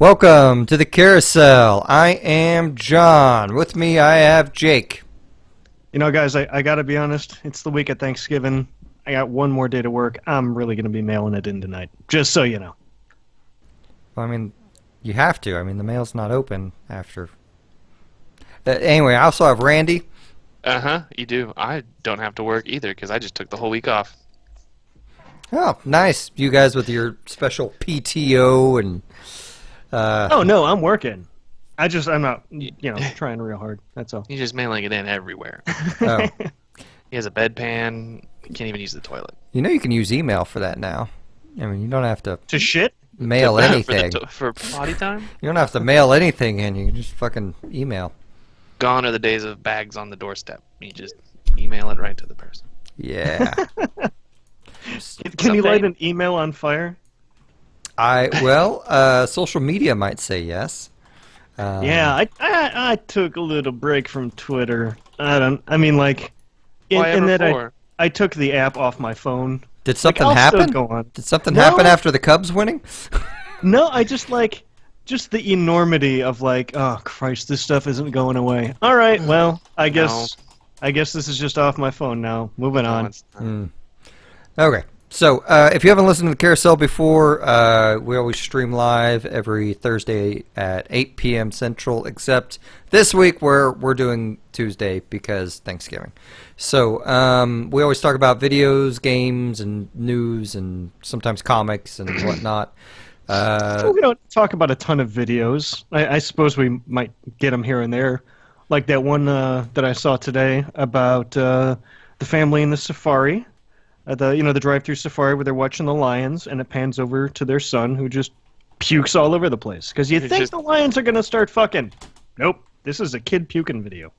Welcome to the carousel. I am John. With me I have Jake. You know, guys, I gotta be honest. It's the week of Thanksgiving. I got one more day to work. I'm really gonna be mailing it in tonight, just so you know. Well, I mean, you have to. I mean, the mail's not open after. Anyway, I also have Randy. You do. I don't have to work either because I just took the whole week off. Oh, nice. You guys with your special PTO and... Oh, no, I'm working. I'm not, trying real hard. That's all. He's just mailing it in everywhere. Oh. He has a bedpan. He can't even use the toilet. You know you can use email for that now. I mean, you don't have to To shit? mail anything. For potty time? You don't have to mail anything in. You can just fucking email. Gone are the days of bags on the doorstep. You just email it right to the person. Yeah. Can you light an email on fire? Social media might say yes. Yeah, I took a little break from Twitter. In that I took the app off my phone. Did something I'll happen? still go on. Did something happen after the Cubs winning? No, I just the enormity of oh Christ, this stuff isn't going away. All right, well, I guess this is just off my phone now. Moving on. Okay. So, if you haven't listened to the Carousel before, we always stream live every Thursday at 8 p.m. Central, except this week we're doing Tuesday because Thanksgiving. So, we always talk about videos, games, and news, and sometimes comics and whatnot. We don't talk about a ton of videos. I suppose we might get them here and there. Like that one that I saw today about the family in the safari. The drive-through safari where they're watching the lions, and it pans over to their son who just pukes all over the place. Because you think the lions are going to start fucking. Nope. This is a kid puking video.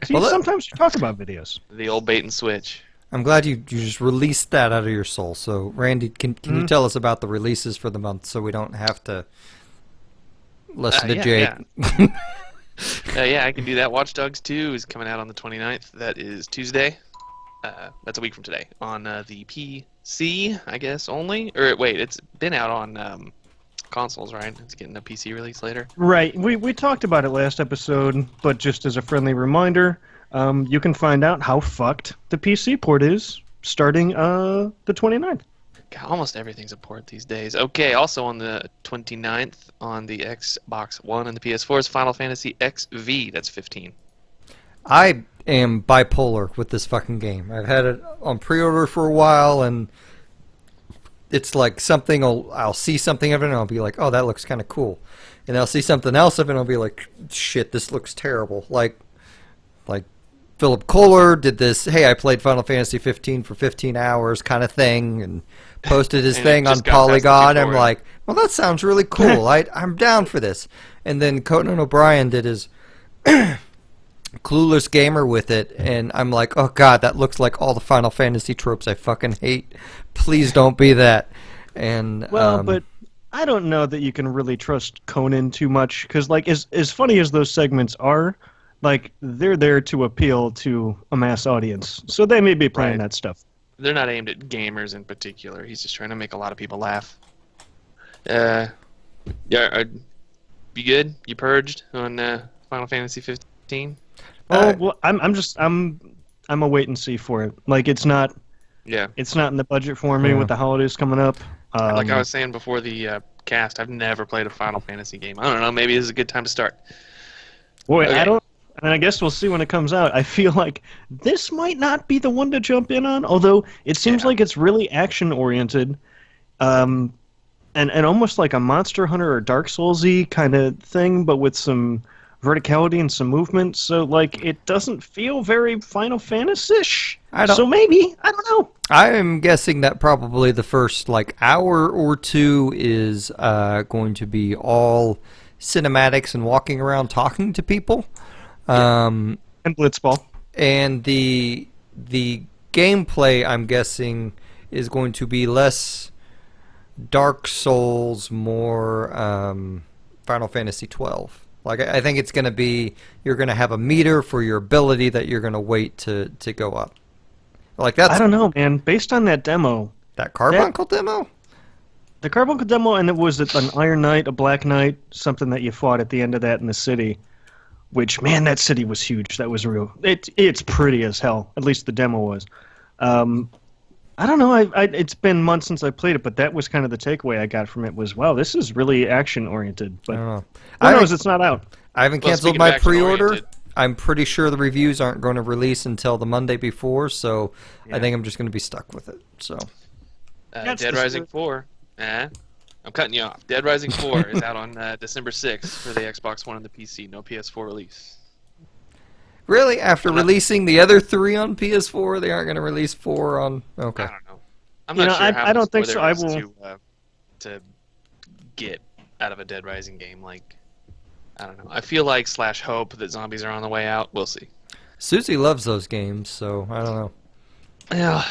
See, sometimes you talk about videos. The old bait and switch. I'm glad you just released that out of your soul. So, Randy, can you tell us about the releases for the month so we don't have to listen to Jake? Yeah, I can do that. Watch Dogs 2 is coming out on the 29th. That is Tuesday. That's a week from today. On the PC, I guess, only? Or wait, it's been out on consoles, right? It's getting a PC release later. Right. We talked about it last episode, but just as a friendly reminder, you can find out how fucked the PC port is starting the 29th. God, almost everything's a port these days. Okay, also on the 29th on the Xbox One and the PS4 is Final Fantasy XV. That's 15. I am bipolar with this fucking game. I've had it on pre-order for a while, and it's like something I'll see something of it, and I'll be like, oh, that looks kind of cool. And I'll see something else of it, and I'll be like, shit, this looks terrible. Like Philip Kohler did this, hey, I played Final Fantasy 15 for 15 hours kind of thing, and posted his thing on Polygon. I'm like, well, that sounds really cool. I'm down for this. And then Conan O'Brien did his... Clueless Gamer with it, and I'm like, oh god, that looks like all the Final Fantasy tropes I fucking hate. Please don't be that. And but I don't know that you can really trust Conan too much, because as funny as those segments are, they're there to appeal to a mass audience, so they may be playing that stuff. They're not aimed at gamers in particular. He's just trying to make a lot of people laugh. Be good? You purged on Final Fantasy 15? Well, I'm a wait and see for it. It's not in the budget for me with the holidays coming up. Like I was saying before the cast, I've never played a Final Fantasy game. I don't know, maybe this is a good time to start. Boy, okay. I guess we'll see when it comes out. I feel like this might not be the one to jump in on, although it seems like it's really action oriented, and almost like a Monster Hunter or Dark Souls-y kind of thing, but with some verticality and some movement, so it doesn't feel very Final Fantasy-ish. So maybe, I don't know. I am guessing that probably the first hour or two is going to be all cinematics and walking around talking to people. And Blitzball. And the gameplay, I'm guessing, is going to be less Dark Souls, more Final Fantasy 12. I think it's going to be, you're going to have a meter for your ability that you're going to wait to go up. I don't know, man. Based on that demo. That Carbuncle demo? The Carbuncle demo, and it was an Iron Knight, a Black Knight, something that you fought at the end of that in the city. Which, man, that city was huge. That was real. It's pretty as hell. At least the demo was. I don't know. It's been months since I played it, but that was kind of the takeaway I got from it was, wow, this is really action-oriented. But I don't know. who knows? It's not out. I haven't Well, canceled speaking of my pre-order. action-oriented- I'm pretty sure the reviews aren't going to release until the Monday before, so I think I'm just going to be stuck with it. So That's Dead the Rising spirit. 4. I'm cutting you off. Dead Rising 4 is out on December 6th for the Xbox One and the PC. No PS4 release. really, after releasing the other 3 on PS4, they aren't going to release 4 on. Okay. I don't know. I'm You not know, sure how I don't much think more so. there I is will- to get out of a Dead Rising game. Like, I don't know. I feel like / hope that zombies are on the way out. We'll see. Susie loves those games, so I don't know. Yeah.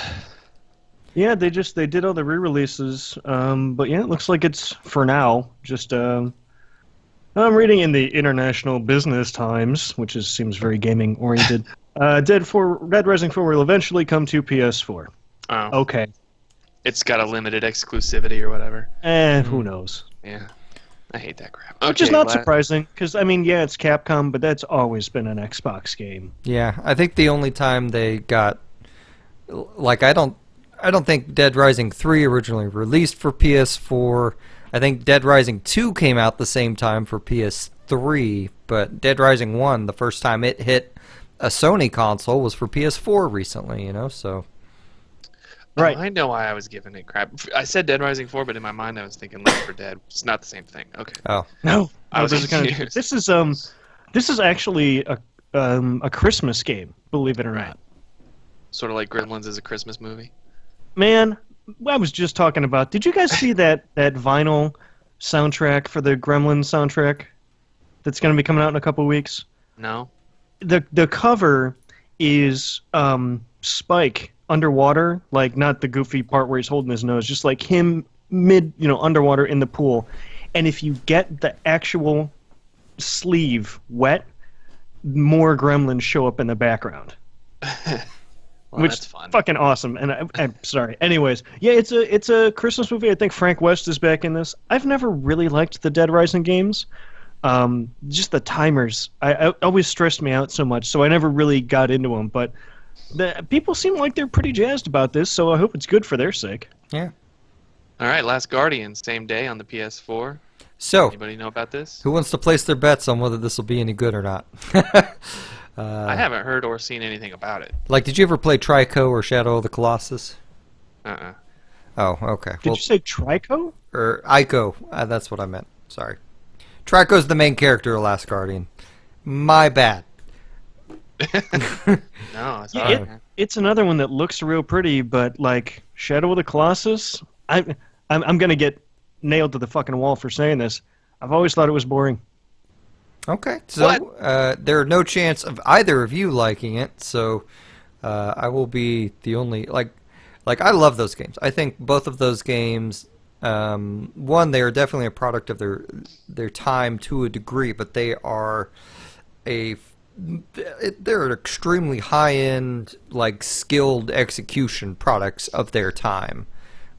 Yeah, they did all the re-releases, but yeah, it looks like it's for now just. I'm reading in the International Business Times, which seems very gaming oriented. Dead Rising 4 will eventually come to PS4. Oh. Okay, It's got a limited exclusivity or whatever. who knows? Yeah. I hate that crap. Which is Okay, not surprising, because I mean, yeah, it's Capcom, but that's always been an Xbox game. Yeah, I think the only time they got, like, I don't think Dead Rising 3 originally released for PS4. I think Dead Rising 2 came out the same time for PS3, but Dead Rising 1, the first time it hit a Sony console was for PS4 recently, you know, so. Right. I know why I was giving it crap. I said Dead Rising 4, but in my mind I was thinking Left 4 Dead. It's not the same thing. Okay. Oh. No, I was this is confused. this is actually a Christmas game, believe it or Right. not. Sort of like Gremlins is a Christmas movie. Man, I was just talking about. Did you guys see that vinyl soundtrack for the Gremlins soundtrack that's going to be coming out in a couple weeks? No? The cover is Spike underwater, like not the goofy part where he's holding his nose, just like him underwater in the pool. And if you get the actual sleeve wet, more gremlins show up in the background. Well, Which that's fun. fucking awesome. And I'm sorry. Anyways, yeah, it's a Christmas movie. I think Frank West is back in this. I've never really liked the Dead Rising games. Just the timers, I always stressed me out so much, so I never really got into them. But the people seem like they're pretty jazzed about this, so I hope it's good for their sake. Yeah. All right, Last Guardian, same day on the PS4. So, Anybody know about this? who wants to place their bets on whether this will be any good or not? I haven't heard or seen anything about it. Like, did you ever play Trico or Shadow of the Colossus? Uh-uh. Oh, okay. Did you say Trico? Or Ico. That's what I meant. Sorry. Trico's the main character of Last Guardian. My bad. No, it's Yeah, not. it's another one that looks real pretty, but like Shadow of the Colossus, I'm gonna get nailed to the fucking wall for saying this. I've always thought it was boring. Okay. So, there are no chance of either of you liking it, so I will be the only... Like, I love those games. I think both of those games... one, they are definitely a product of their time to a degree, but they are they're extremely high-end, like, skilled execution products of their time.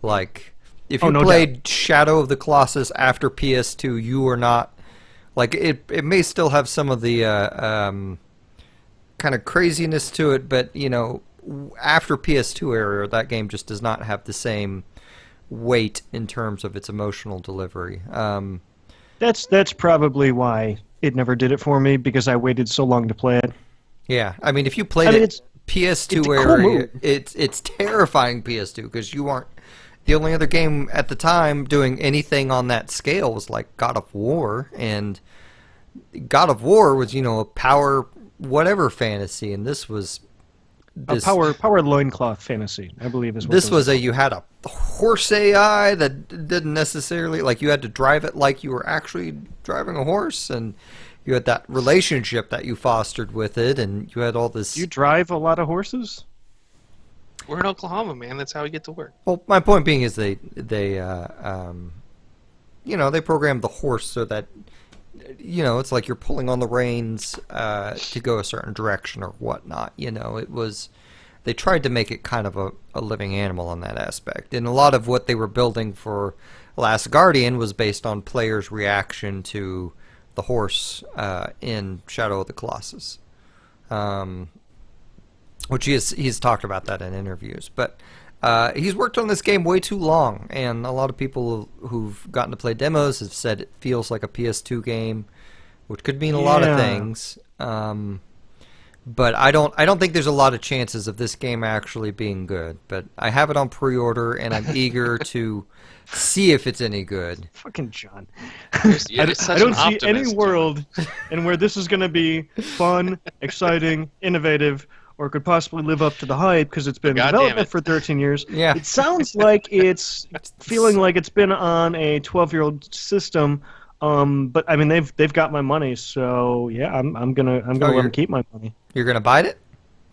Like, if you no played Shadow of the Colossus after PS2, you are not... Like, it may still have some of the kind of craziness to it, but, you know, after PS2 era, that game just does not have the same weight in terms of its emotional delivery. That's probably why it never did it for me, because I waited so long to play it. Yeah, I mean, if you played it PS2 it's a cool era, move. it's terrifying PS2 because you aren't... The only other game at the time doing anything on that scale was like God of War, and God of War was, you know, a power whatever fantasy, and this was A power loincloth fantasy, I believe is what this those was you had a horse AI that didn't necessarily, like, you had to drive it like you were actually driving a horse, and you had that relationship that you fostered with it, and you had all this... You drive a lot of horses? We're in Oklahoma, man. That's how we get to work. Well, my point being is they you know, they programmed the horse so that, you know, it's like you're pulling on the reins to go a certain direction or whatnot. You know, it was... They tried to make it kind of a living animal in that aspect. And a lot of what they were building for Last Guardian was based on players' reaction to the horse in Shadow of the Colossus, which he's talked about that in interviews. But he's worked on this game way too long, and a lot of people who've gotten to play demos have said it feels like a PS2 game, which could mean a lot of things. But I don't think there's a lot of chances of this game actually being good. But I have it on pre-order, and I'm eager to see if it's any good. Fucking John. You're I such don't an see any optimist, world in where this is going to be fun, exciting, innovative, or could possibly live up to the hype because it's been in God damn development it. for 13 years. Yeah. It sounds like it's feeling like it's been on a 12-year-old system. But I mean, they've got my money, so yeah, I'm gonna let them keep my money. You're gonna bite it,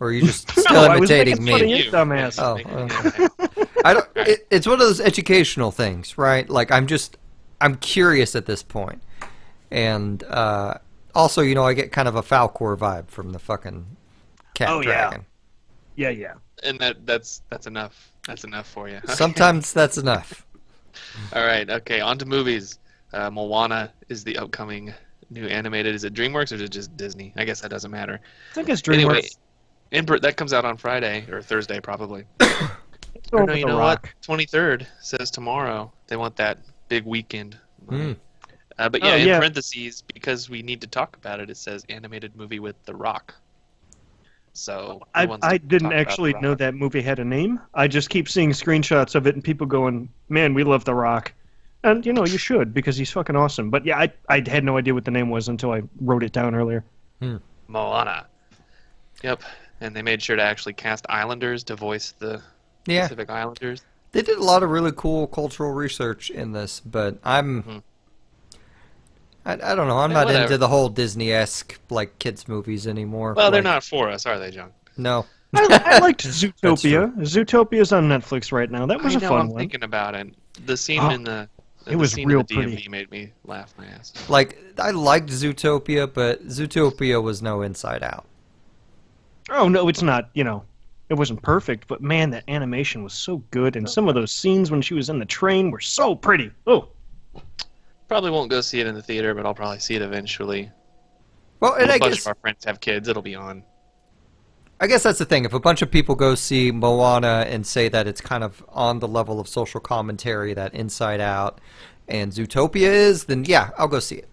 or are you just still No, I was imitating making fun of me? you, dumbass. Oh, okay. I don't. It's one of those educational things, right? Like I'm curious at this point, and also, I get kind of a Falcor vibe from the fucking cat dragon. Yeah. And that's enough. That's enough for you. Sometimes that's enough. All right. Okay. On to movies. Moana is the upcoming new animated. Is it DreamWorks or is it just Disney? I guess that doesn't matter. I think it's DreamWorks. Anyway, that comes out on Friday or Thursday probably. Let's go Or over no, you The know Rock. what? 23rd says tomorrow. They want that big weekend. Mm. But Oh, in yeah. parentheses, because we need to talk about it, it says animated movie with The Rock. So who wants I to didn't talk about actually The know Rock? that movie had a name. I just keep seeing screenshots of it and people going, "Man, we love The Rock," and you should because he's fucking awesome. But yeah, I had no idea what the name was until I wrote it down earlier. Moana. Yep. And they made sure to actually cast Islanders to voice the Yeah, Pacific Islanders. they did a lot of really cool cultural research in this, but I don't know. I'm not Whatever. into the whole Disney-esque like kids movies anymore. Well, they're Like, not for us, are they, John? No. I liked Zootopia. Zootopia's on Netflix right now. That was I a know, fun I'm one. thinking about it. The scene Oh, in the it was scene real in the DMV pretty. made me laugh my ass off. Like, I liked Zootopia, but Zootopia was no Inside Out. Oh no, it's not. It wasn't perfect, but man, that animation was so good, and some of those scenes when she was in the train were so pretty. Oh, Probably won't go see it in the theater, but I'll probably see it eventually. Well, and A I bunch guess of our friends have kids. It'll be on. that's the thing. If a bunch of people go see Moana and say that it's kind of on the level of social commentary that Inside Out and Zootopia is, then yeah, I'll go see it.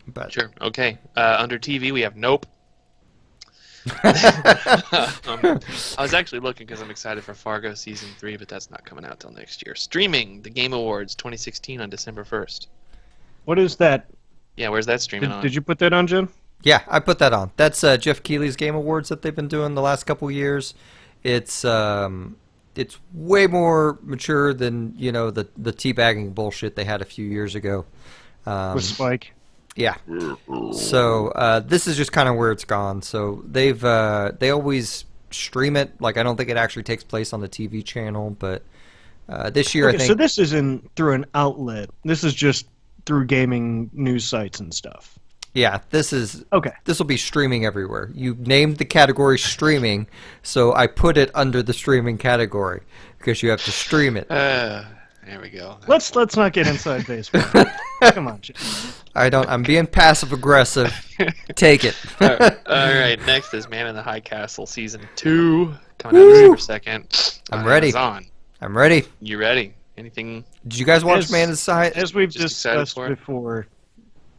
But Sure. Okay. Under TV, we have Nope. I was actually looking because I'm excited for Fargo Season 3, but that's not coming out till next year. Streaming, the Game Awards 2016 on December 1st. what is that? Yeah, where's that streaming on? Did you put that on, Jim? yeah, I put that on. That's Jeff Keighley's Game Awards that they've been doing the last couple years. It's way more mature than the teabagging bullshit they had a few years ago. With Spike. Yeah. So this is just kind of where it's gone. So they always stream it. Like I don't think it actually takes place on the TV channel, but this year I Okay, think. so this isn't through an outlet. This is just through gaming news sites and stuff. Yeah, this Okay. will be streaming everywhere. You named the category streaming, so I put it under the streaming category because you have to stream it. There we go. Let's not get inside baseball. Come on, Jim. I'm being passive aggressive. Take it. All right, next is Man in the High Castle Season 2, coming out December 2nd. I'm on ready. Amazon. I'm ready. You ready? Anything? Did you guys watch As- Man in the Side? As we've Just excited discussed for it? before,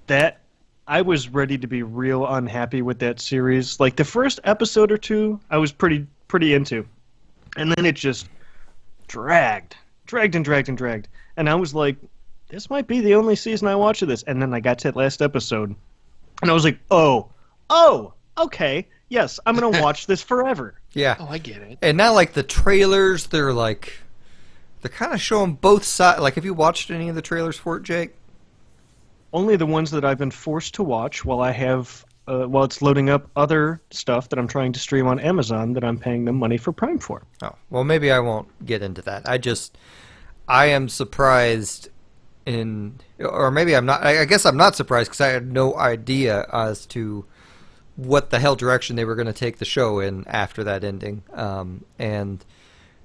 that I was ready to be real unhappy with that series. Like the first episode or two, I was pretty into, and then it just dragged. And I was like, this might be the only season I watch of this. And then I got to that last episode, and I was like, oh, okay, yes, I'm gonna watch this forever. Yeah. Oh, I get it. And now, like the trailers, they're kind of showing both sides. Like, have you watched any of the trailers for it, Jake? Only the ones that I've been forced to watch while it's loading up other stuff that I'm trying to stream on Amazon that I'm paying them money for Prime for. Oh, well, maybe I won't get into that. I am surprised or maybe I'm not. I guess I'm not surprised because I had no idea as to what the hell direction they were going to take the show in after that ending. And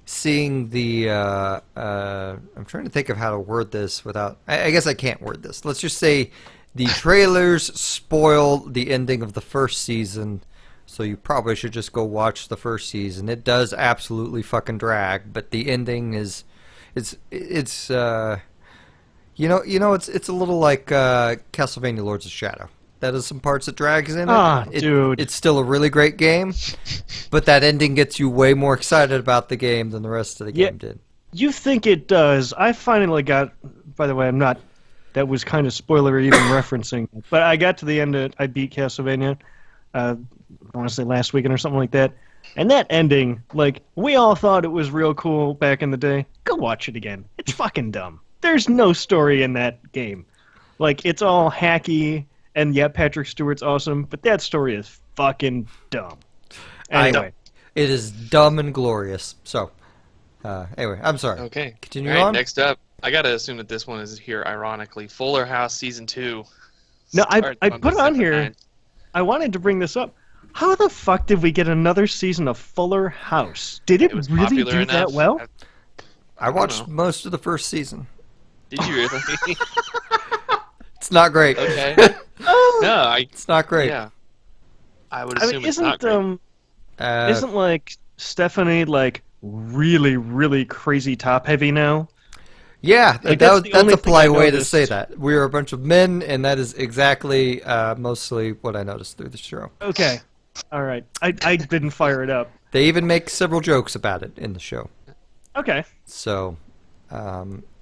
seeing the I'm trying to think of how to word this without I guess I can't word this. Let's just say the trailers spoil the ending of the first season, so you probably should just go watch the first season. It does absolutely fucking drag, but the ending is it's it's it's a little like Castlevania Lords of Shadow. That has some parts that drags in it. Dude. It's still a really great game, but that ending gets you way more excited about the game than the rest of the game did. You think it does. I finally got, by the way, that was kind of spoilery even referencing, but I got to the end of it. I beat Castlevania, I want to say last weekend or something like that. And that ending, like, we all thought it was real cool back in the day. Go watch it again. It's fucking dumb. There's no story in that game. Like, it's all hacky. And yeah, Patrick Stewart's awesome, but that story is fucking dumb. Anyway. It is dumb and glorious. So, anyway, I'm sorry. Okay. Continue All right, on. next up, I gotta assume that this one is here, ironically. Fuller House Season 2. No, I Starts put it on December here. 9th. I wanted to bring this up. How the fuck did we get another season of Fuller House? Did it was really popular do enough. that well? I watched most of the first season. Did you really? It's not great. Okay. Oh. No, It's not great. Yeah. I would I assume mean, it's not great. isn't like Stephanie like really really crazy top heavy now? Yeah, Like, that's the only a thing I polite way to noticed. say that. We are a bunch of men, and that is exactly mostly what I noticed through the show. Okay, all right. I didn't fire it up. They even make several jokes about it in the show. Okay. So,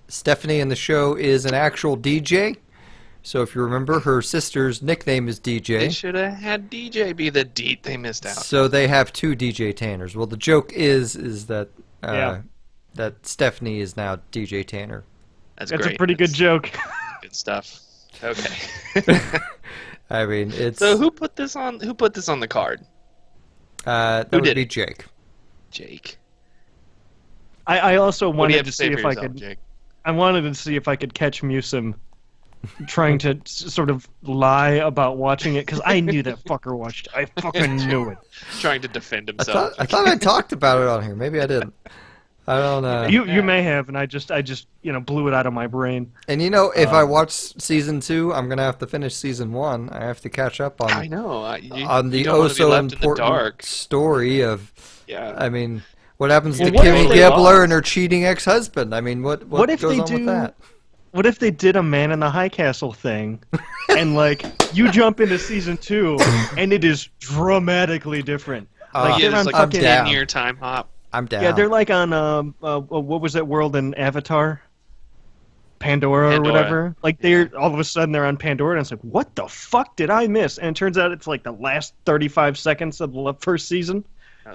Stephanie in the show is an actual DJ. So if you remember, her sister's nickname is They DJ. should have had DJ be the deet they missed out. So they have two DJ Tanners. Well, the joke is that Yeah. that Stephanie is now DJ Tanner. That's That's great. a pretty good That's joke. good stuff. Okay. I mean, it's So who put this on the card? that who would did be it? Jake. Jake. I also What do you wanted have to to see say for if I yourself, could. Jake? I wanted to see if I could catch MusiM trying to sort of lie about watching it because I knew that fucker watched it. I fucking knew it. Trying to defend I himself. thought I talked about it on here. Maybe I didn't. I don't know. You may have, and I just blew it out of my brain. And if I watch season 2, I'm gonna have to finish season 1. I have to catch up I on know. the you don't wanna be so left in the important dark. story of. Yeah. I mean, what happens Well, to what Kimmy if they Gibbler lost? and her cheating ex-husband? I mean, what What if goes they on with that? What if they did a Man in the High Castle thing, and like you jump into season 2, and it is dramatically different. Like yeah, they're it's on like fucking a down. 10-year time hop. I'm down. yeah, they're like on what was that world in Avatar? Pandora or whatever. Like they're all of a sudden they're on Pandora, and it's like, what the fuck did I miss? And it turns out it's like the last 35 seconds of the first season.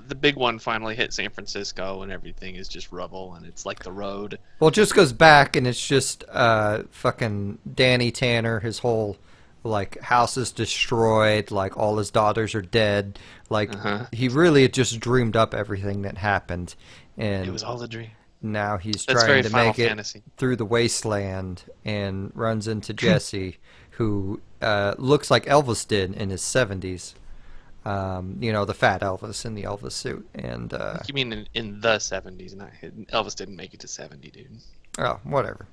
The big one finally hit San Francisco, and everything is just rubble, and it's like the road. Well, it just goes back, and it's just fucking Danny Tanner. His whole house is destroyed. Like all his daughters are dead. Like he really just dreamed up everything that happened, and It was all a dream. now he's That's very trying to Final make it Fantasy. through the wasteland and runs into Jesse, who looks like Elvis did in his 70s. The fat Elvis in the Elvis suit, and You mean in the 70s? Not Elvis didn't make it to 70, dude. oh, whatever.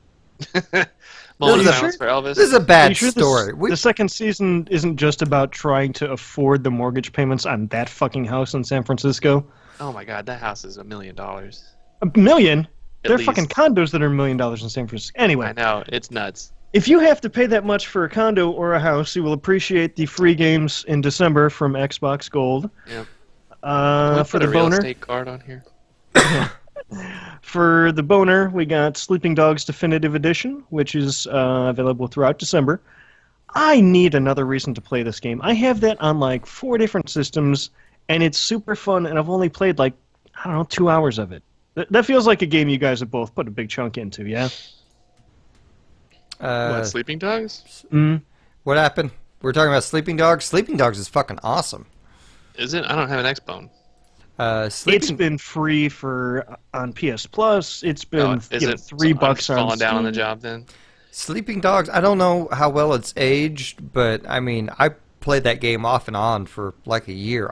Moment is of a- silence for Elvis. This is a Are bad you sure story. The second season isn't just about trying to afford the mortgage payments on that fucking house in San Francisco. Oh my god, that house is $1 million. $1 million? There are least. fucking condos that are $1 million in San Francisco. Anyway, I know, it's nuts. if you have to pay that much for a condo or a house, you will appreciate the free games in December from Xbox Gold. Yeah. Can we For put the a real boner, estate card on here? for the boner, we got Sleeping Dogs Definitive Edition, which is available throughout December. I need another reason to play this game. I have that on like 4 different systems, and it's super fun. And I've only played 2 hours of it. That feels like a game you guys have both put a big chunk into, yeah? What, Sleeping Dogs? What happened? We're talking about Sleeping Dogs. Sleeping Dogs is fucking awesome. Is it? I don't have an Xbone. It's been free on PS Plus. It's been Is it $3 I'm just on falling down on the Steam. job then? Sleeping Dogs. I don't know how well it's aged, but I mean, I played that game off and on for like a year.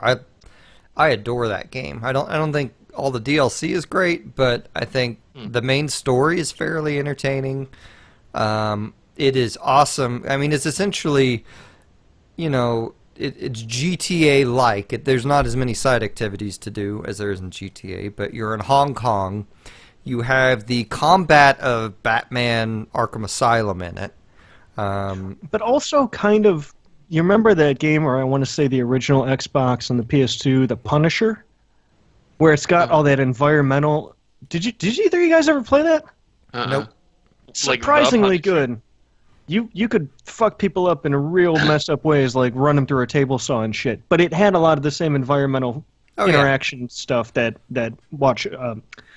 I adore that game. I don't think all the DLC is great, but I think the main story is fairly entertaining. It is awesome. I mean, it's essentially, it's GTA-like. There's not as many side activities to do as there is in GTA, but you're in Hong Kong. You have the combat of Batman Arkham Asylum in it. But also kind of, you remember that game, or I want to say the original Xbox and the PS2, The Punisher, where it's got all that environmental. Did either of you guys ever play that? Nope. Surprisingly good. You could fuck people up in real messed up ways, like run them through a table saw and shit. But it had a lot of the same environmental interaction stuff that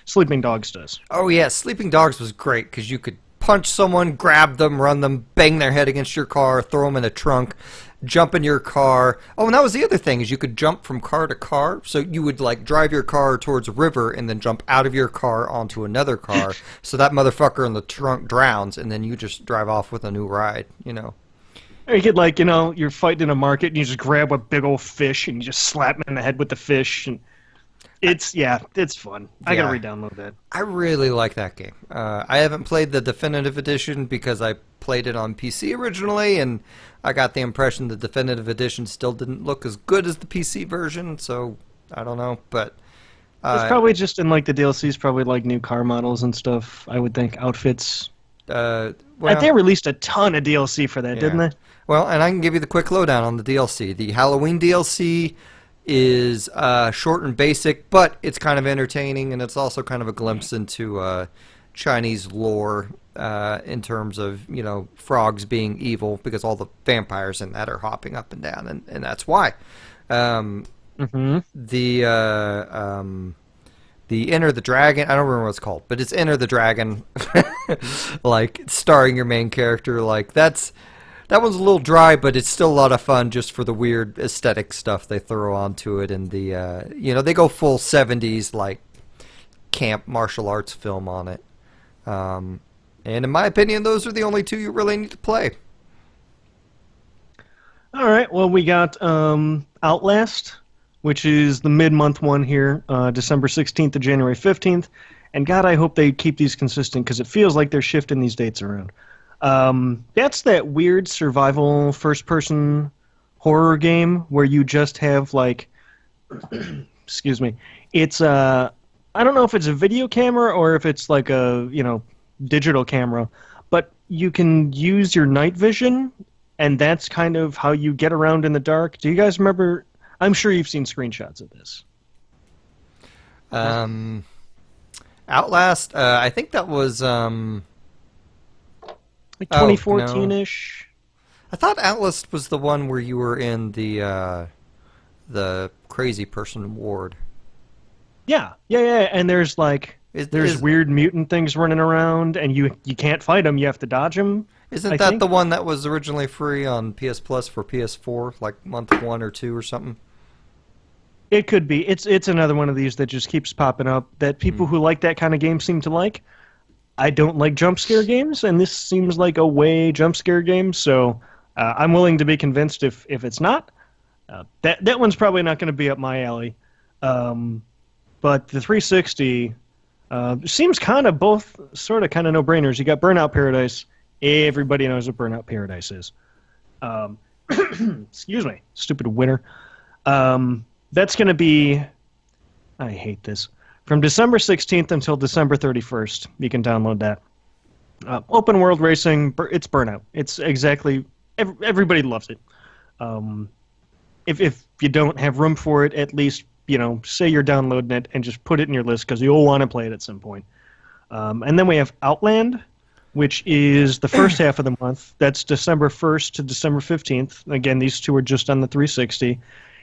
Sleeping Dogs does. Oh yeah, Sleeping Dogs was great because you could punch someone, grab them, run them, bang their head against your car, throw them in a trunk, jump in your car. Oh, and that was the other thing, is you could jump from car to car. So you would drive your car towards a river and then jump out of your car onto another car. So that motherfucker in the trunk drowns, and then you just drive off with a new ride, Or you could you're fighting in a market and you just grab a big old fish and you just slap him in the head with the fish, and it's fun. I gotta re-download that. I really like that game. I haven't played the definitive edition because I played it on PC originally, and I got the impression the definitive edition still didn't look as good as the PC version. So I don't know, but it's probably just in the DLCs, probably new car models and stuff. I would think outfits. They released a ton of DLC for that, didn't they? Well, and I can give you the quick lowdown on the DLC. The Halloween DLC is short and basic, but it's kind of entertaining, and it's also kind of a glimpse into Chinese lore in terms of frogs being evil, because all the vampires in that are hopping up and down, and that's why. The Enter the Dragon, I don't remember what it's called, but it's Enter the Dragon, starring your main character. That one's a little dry, but it's still a lot of fun just for the weird aesthetic stuff they throw onto it, and they go full 70s camp martial arts film on it. And in my opinion, those are the only two you really need to play. All right, well, we got Outlast, which is the mid-month one here, December 16th to January 15th. And God, I hope they keep these consistent, because it feels like they're shifting these dates around. That's that weird survival first-person horror game where you just have excuse me. It's I don't know if it's a video camera or if it's a digital camera, but you can use your night vision, and that's kind of how you get around in the dark. Do you guys remember? I'm sure you've seen screenshots of this. Outlast. I think that was 2014-ish. I thought Outlast was the one where you were in the crazy person ward. Yeah, and there's weird mutant things running around, and you can't fight them. You have to dodge them. Isn't that the one that was originally free on PS Plus for PS4, month 1 or 2 or something? It could be. It's another one of these that just keeps popping up that people who like that kind of game seem to like. I don't like jump scare games, and this seems like a way jump scare game, so I'm willing to be convinced if it's not. That one's probably not going to be up my alley. But the 360 seems kind of both sort of kind of no-brainers. You got Burnout Paradise. Everybody knows what Burnout Paradise is. Excuse me, stupid winner. That's going to be... I hate this. From December 16th until December 31st, you can download that. Open world racing, it's Burnout. It's exactly... Everybody loves it. If you don't have room for it, at least, say you're downloading it and just put it in your list because you'll want to play it at some point. And then we have Outland, which is the first half of the month. That's December 1st to December 15th. Again, these two are just on the 360.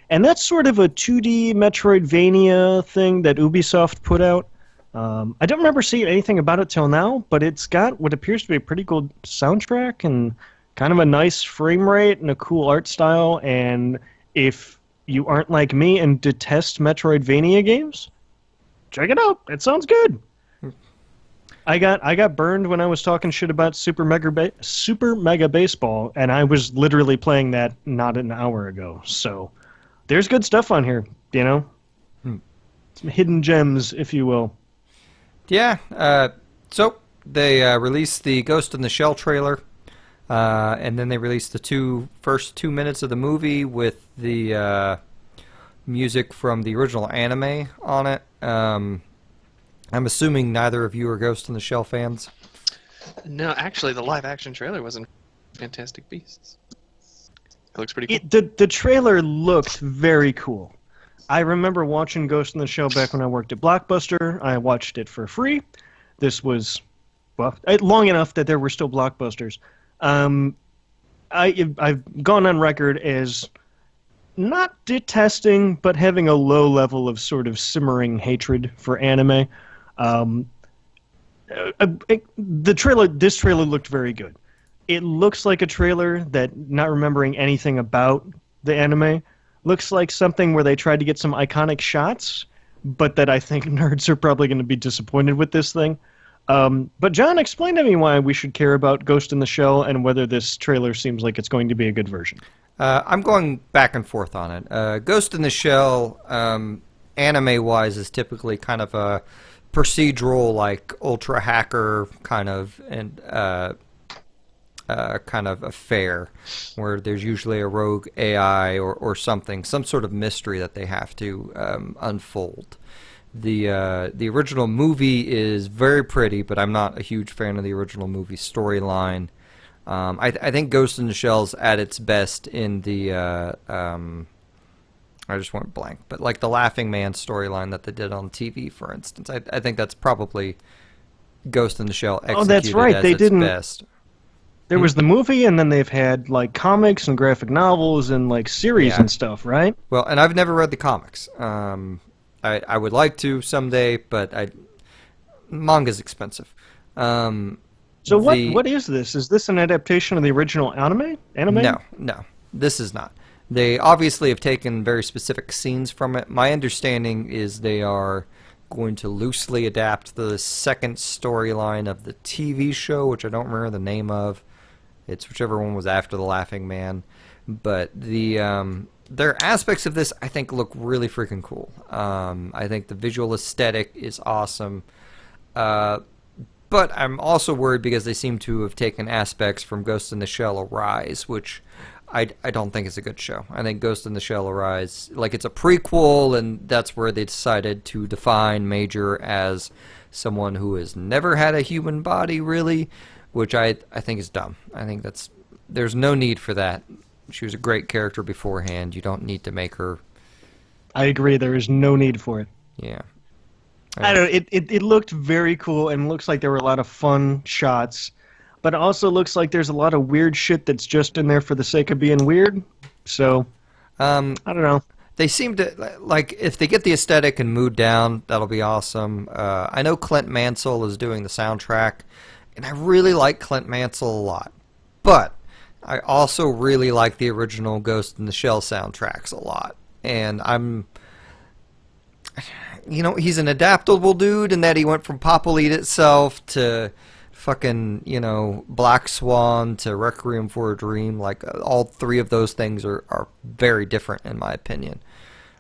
And that's sort of a 2D Metroidvania thing that Ubisoft put out. I don't remember seeing anything about it till now, but it's got what appears to be a pretty cool soundtrack and kind of a nice frame rate and a cool art style. And if you aren't like me and detest Metroidvania games, check it out. It sounds good. I got burned when I was talking shit about Super Mega Baseball, and I was literally playing that not an hour ago. So there's good stuff on here, Some hidden gems, if you will. Yeah. So they released the Ghost in the Shell trailer, and then they released the first 2 minutes of the movie with the music from the original anime on it. I'm assuming neither of you are Ghost in the Shell fans. No, actually, the live-action trailer wasn't Fantastic Beasts. It looks pretty cool. The trailer looked very cool. I remember watching Ghost in the Shell back when I worked at Blockbuster. I watched it for free. This was long enough that there were still Blockbusters. I've gone on record as not detesting, but having a low level of sort of simmering hatred for anime. This trailer looked very good. It looks like a trailer that, not remembering anything about the anime, looks like something where they tried to get some iconic shots, but that I think nerds are probably going to be disappointed with this thing. But John, explain to me why we should care about Ghost in the Shell and whether this trailer seems like it's going to be a good version. I'm going back and forth on it. Ghost in the Shell, anime-wise, is typically kind of a procedural, like Ultra Hacker kind of affair, where there's usually a rogue AI or something, some sort of mystery that they have to unfold. The original movie is very pretty, but I'm not a huge fan of the original movie storyline. I think Ghost in the Shell's at its best in the I just went blank, but like the Laughing Man storyline that they did on TV, for instance. I think that's probably Ghost in the Shell executed that's right. as They its didn't. best. There was the movie, and then they've had like comics and graphic novels and like series and stuff, right? Well, and I've never read the comics. I would like to someday, but manga's expensive. So what is this? Is this an adaptation of the original anime? No, this is not. They obviously have taken very specific scenes from it. My understanding is they are going to loosely adapt the second storyline of the TV show, which I don't remember the name of. It's whichever one was after the Laughing Man. But their aspects of this, I think, look really freaking cool. I think the visual aesthetic is awesome. But I'm also worried because they seem to have taken aspects from Ghost in the Shell Arise, which I don't think is a good show. I think Ghost in the Shell Arise, like, it's a prequel, and that's where they decided to define Major as someone who has never had a human body, really, which I think is dumb. I think there's no need for that. She was a great character beforehand. You don't need to make her... I agree. There is no need for it. Yeah. I don't know. It looked very cool, and looks like there were a lot of fun shots. But it also looks like there's a lot of weird shit that's just in there for the sake of being weird. So, I don't know. They seem to, like, if they get the aesthetic and mood down, that'll be awesome. I know Clint Mansell is doing the soundtrack, and I really like Clint Mansell a lot. But I also really like the original Ghost in the Shell soundtracks a lot. And he's an adaptable dude in that he went from Pop Will Eat Itself to fucking, Black Swan to Requiem for a Dream. Like, all three of those things are very different in my opinion.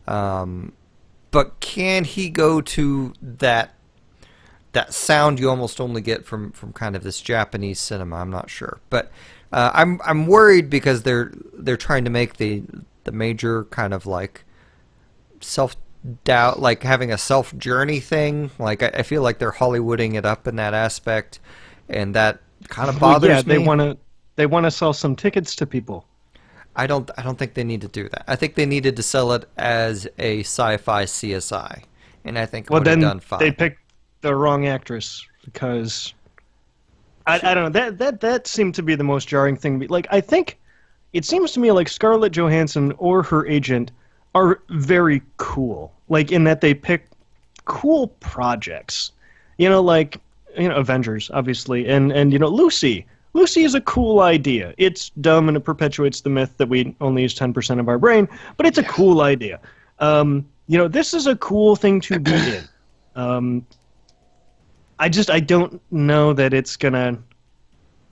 But can he go to that sound you almost only get from kind of this Japanese cinema? I'm not sure. But I'm worried because they're trying to make the Major kind of like self-doubt, like having a self-journey thing. Like, I feel like they're Hollywooding it up in that aspect. And that kind of bothers me. They want to sell some tickets to people. I don't think they need to do that. I think they needed to sell it as a sci-fi CSI, and I think it would have done fine. They picked the wrong actress because I don't know, that seemed to be the most jarring thing. Like, I think it seems to me like Scarlett Johansson or her agent are very cool, like in that they pick cool projects. Avengers, obviously, and Lucy. Lucy is a cool idea. It's dumb and it perpetuates the myth that we only use 10% of our brain, but it's a cool idea. This is a cool thing to be in. I don't know that it's gonna.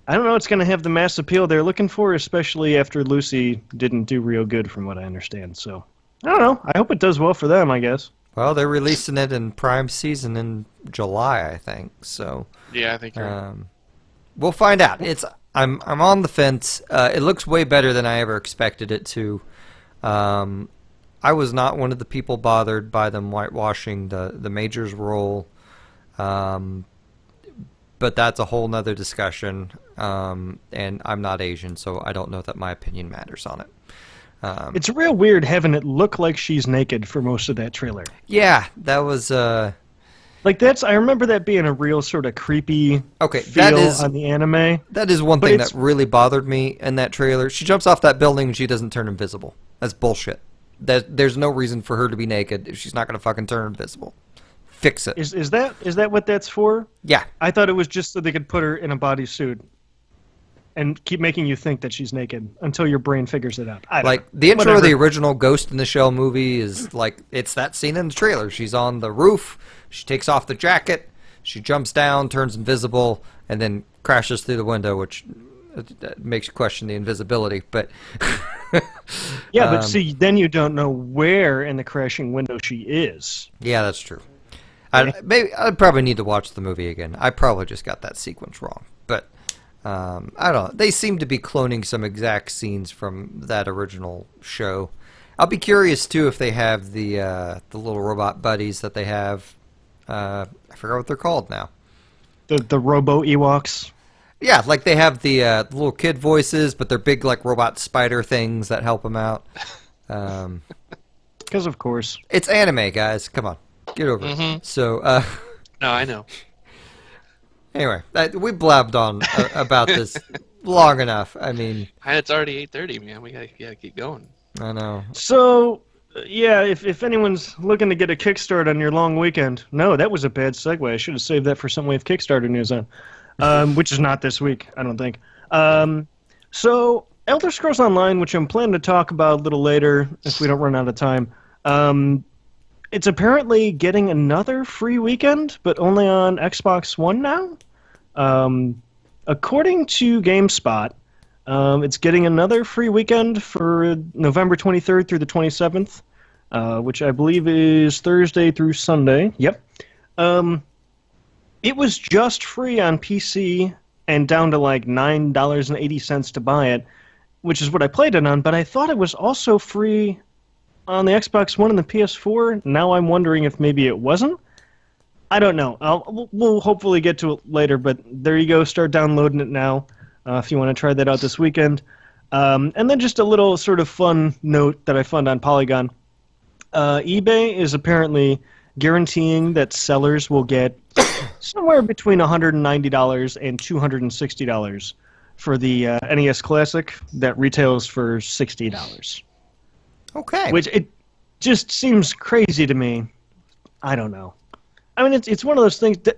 I don't know it's gonna have the mass appeal they're looking for, especially after Lucy didn't do real good, from what I understand. So I don't know. I hope it does well for them, I guess. Well, they're releasing it in prime season in July, I think. So Yeah, I think you're right. we'll find out. I'm on the fence. It looks way better than I ever expected it to. I was not one of the people bothered by them whitewashing the Major's role. But that's a whole nother discussion. And I'm not Asian, so I don't know that my opinion matters on it. It's real weird having it look like she's naked for most of that trailer. Yeah, that was Like I remember that being a real sort of creepy feel on the anime. That is one thing that really bothered me in that trailer. She jumps off that building and she doesn't turn invisible. That's bullshit. There's no reason for her to be naked if she's not gonna fucking turn invisible. Fix it. Is that what that's for? Yeah. I thought it was just so they could put her in a bodysuit and keep making you think that she's naked until your brain figures it out. Like, the intro of the original Ghost in the Shell movie is like, it's that scene in the trailer. She's on the roof, she takes off the jacket, she jumps down, turns invisible, and then crashes through the window, which makes you question the invisibility. But yeah, but see, then you don't know where in the crashing window she is. Yeah, that's true. I'd probably need to watch the movie again. I probably just got that sequence wrong. But I don't know. They seem to be cloning some exact scenes from that original show. I'll be curious too if they have the little robot buddies that they have. I forgot what they're called now. The Robo Ewoks. Yeah, like they have the little kid voices, but they're big like robot spider things that help them out. Because of course, it's anime, guys. Come on, get over it. So. No, I know. Anyway, we blabbed on about this long enough. I mean, it's already 8:30, man. We gotta keep going. I know. So, yeah, if anyone's looking to get a kickstart on your long weekend, no, that was a bad segue. I should have saved that for something we have Kickstarter news on, which is not this week, I don't think. So, Elder Scrolls Online, which I'm planning to talk about a little later if we don't run out of time. It's apparently getting another free weekend, but only on Xbox One now. According to GameSpot, it's getting another free weekend for November 23rd through the 27th, which I believe is Thursday through Sunday. Yep. It was just free on PC and down to like $9.80 to buy it, which is what I played it on, but I thought it was also free on the Xbox One and the PS4. Now I'm wondering if maybe it wasn't. I don't know. We'll hopefully get to it later, but there you go. Start downloading it now if you want to try that out this weekend. And then just a little sort of fun note that I found on Polygon. eBay is apparently guaranteeing that sellers will get somewhere between $190 and $260 for the NES Classic that retails for $60. Okay. Which it just seems crazy to me. I don't know. I mean, it's one of those things that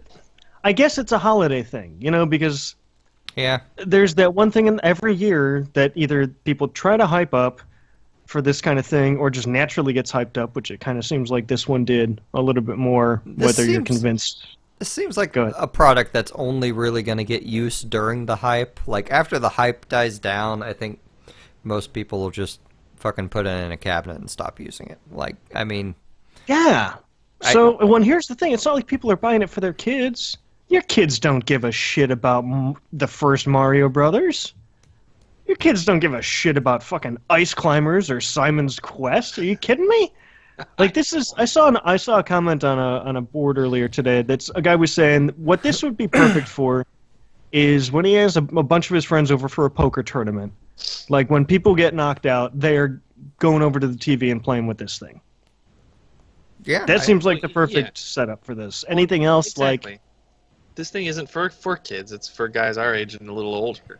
I guess it's a holiday thing, because there's that one thing in every year that either people try to hype up for this kind of thing or just naturally gets hyped up, which it kind of seems like this one did a little bit more, whether you're convinced. This seems like a product that's only really going to get used during the hype. Like, after the hype dies down, I think most people will just fucking put it in a cabinet and stop using it. Like, I mean... Yeah. So, here's the thing. It's not like people are buying it for their kids. Your kids don't give a shit about the first Mario Brothers. Your kids don't give a shit about fucking Ice Climbers or Simon's Quest. Are you kidding me? Like, this is... I saw a comment on a board earlier today that's a guy was saying what this would be perfect for is when he has a bunch of his friends over for a poker tournament. Like, when people get knocked out, they're going over to the TV and playing with this thing. Yeah. That seems like the perfect setup for this. Anything else, exactly. like... This thing isn't for kids. It's for guys our age and a little older.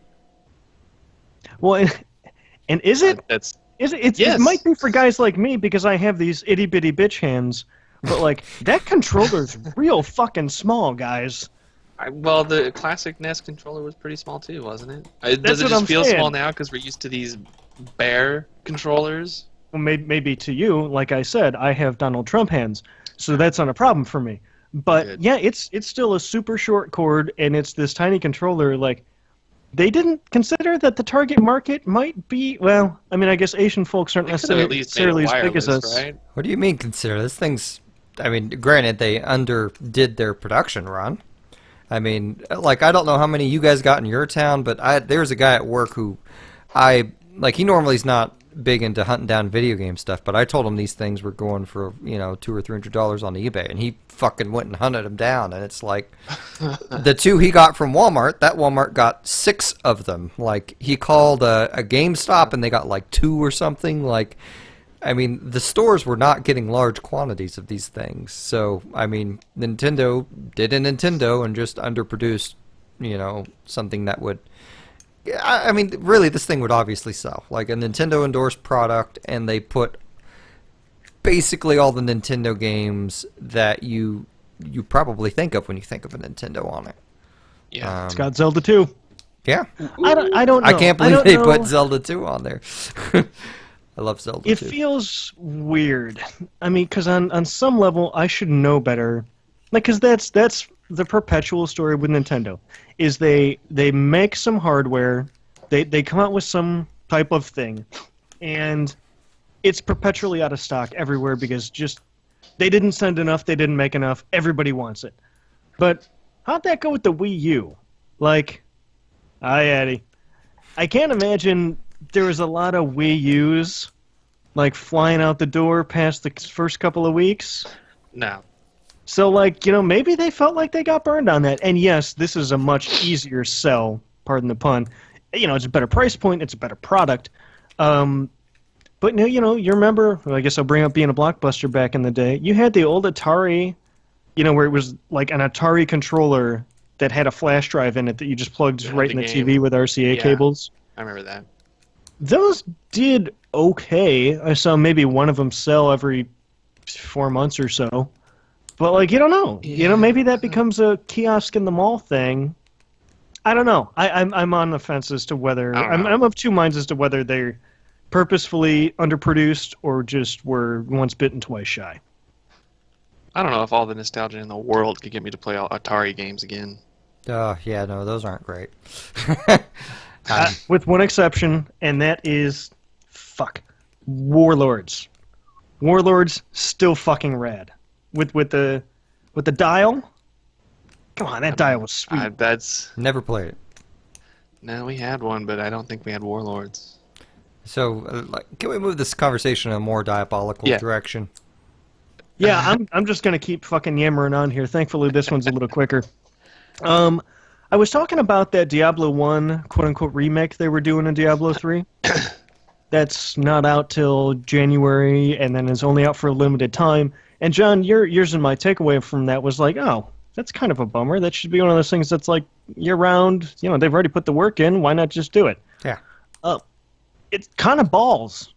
Well, and is it? Yes. It might be for guys like me because I have these itty-bitty bitch hands. But, like, that controller's real fucking small, guys. Well, the classic NES controller was pretty small too, wasn't it? Does it what just I'm feel saying. small now because we're used to these bare controllers? Well, maybe to you, like I said, I have Donald Trump hands, so that's not a problem for me. But Good. yeah, it's still a super short cord, and it's this tiny controller. Like, they didn't consider that the target market might be. Well, I mean, I guess Asian folks aren't They could have at least made it necessarily as big as wireless, us. right? What do you mean consider? This thing's... I mean, granted, they underdid their production run. I mean, like, I don't know how many you guys got in your town, but there's a guy at work who he normally is not big into hunting down video game stuff, but I told him these things were going for, $200 or $300 on eBay, and he fucking went and hunted them down, and it's like, the 2 he got from Walmart, that Walmart got 6 of them. Like, he called a GameStop, and they got like 2 or something. Like, I mean, the stores were not getting large quantities of these things. So, I mean, Nintendo did a Nintendo and just underproduced, something that would... I mean, really, this thing would obviously sell. Like, a Nintendo-endorsed product, and they put basically all the Nintendo games that you probably think of when you think of a Nintendo on it. Yeah. It's got Zelda 2. Yeah. I don't know. I can't believe they put Zelda 2 on there. I love Zelda 2. It feels weird. I mean, because on some level, I should know better. Like, because that's the perpetual story with Nintendo. Is they make some hardware, they come out with some type of thing, and it's perpetually out of stock everywhere because just they didn't send enough, they didn't make enough, everybody wants it. But how'd that go with the Wii U? Like, hi Eddie. I can't imagine there was a lot of Wii U's like flying out the door past the first couple of weeks. No. So, like, maybe they felt like they got burned on that. And yes, this is a much easier sell, pardon the pun. It's a better price point, it's a better product. But, you remember, well, I guess I'll bring up being a Blockbuster back in the day. You had the old Atari, where it was like an Atari controller that had a flash drive in it that you just plugged right in the TV with RCA cables. I remember that. Those did okay. I saw maybe one of them sell every 4 months or so. But, like, you don't know. Yeah. Maybe that becomes a kiosk in the mall thing. I don't know. I'm on the fence as to whether... I'm of two minds as to whether they're purposefully underproduced or just were once bitten, twice shy. I don't know if all the nostalgia in the world could get me to play all Atari games again. Yeah, no, those aren't great. With one exception, and that is... Warlords. Warlords, still fucking rad. With the dial. Come on, that dial was sweet. That's Never played it. No, we had one, but I don't think we had Warlords. So, can we move this conversation in a more diabolical direction? Yeah, I'm just gonna keep fucking yammering on here. Thankfully, this one's a little quicker. I was talking about that Diablo 1 quote-unquote remake they were doing in Diablo 3. That's not out till January, and then is only out for a limited time. And John, yours and my takeaway from that was like, oh, that's kind of a bummer. That should be one of those things that's like year-round. They've already put the work in. Why not just do it? Yeah. It's kind of balls.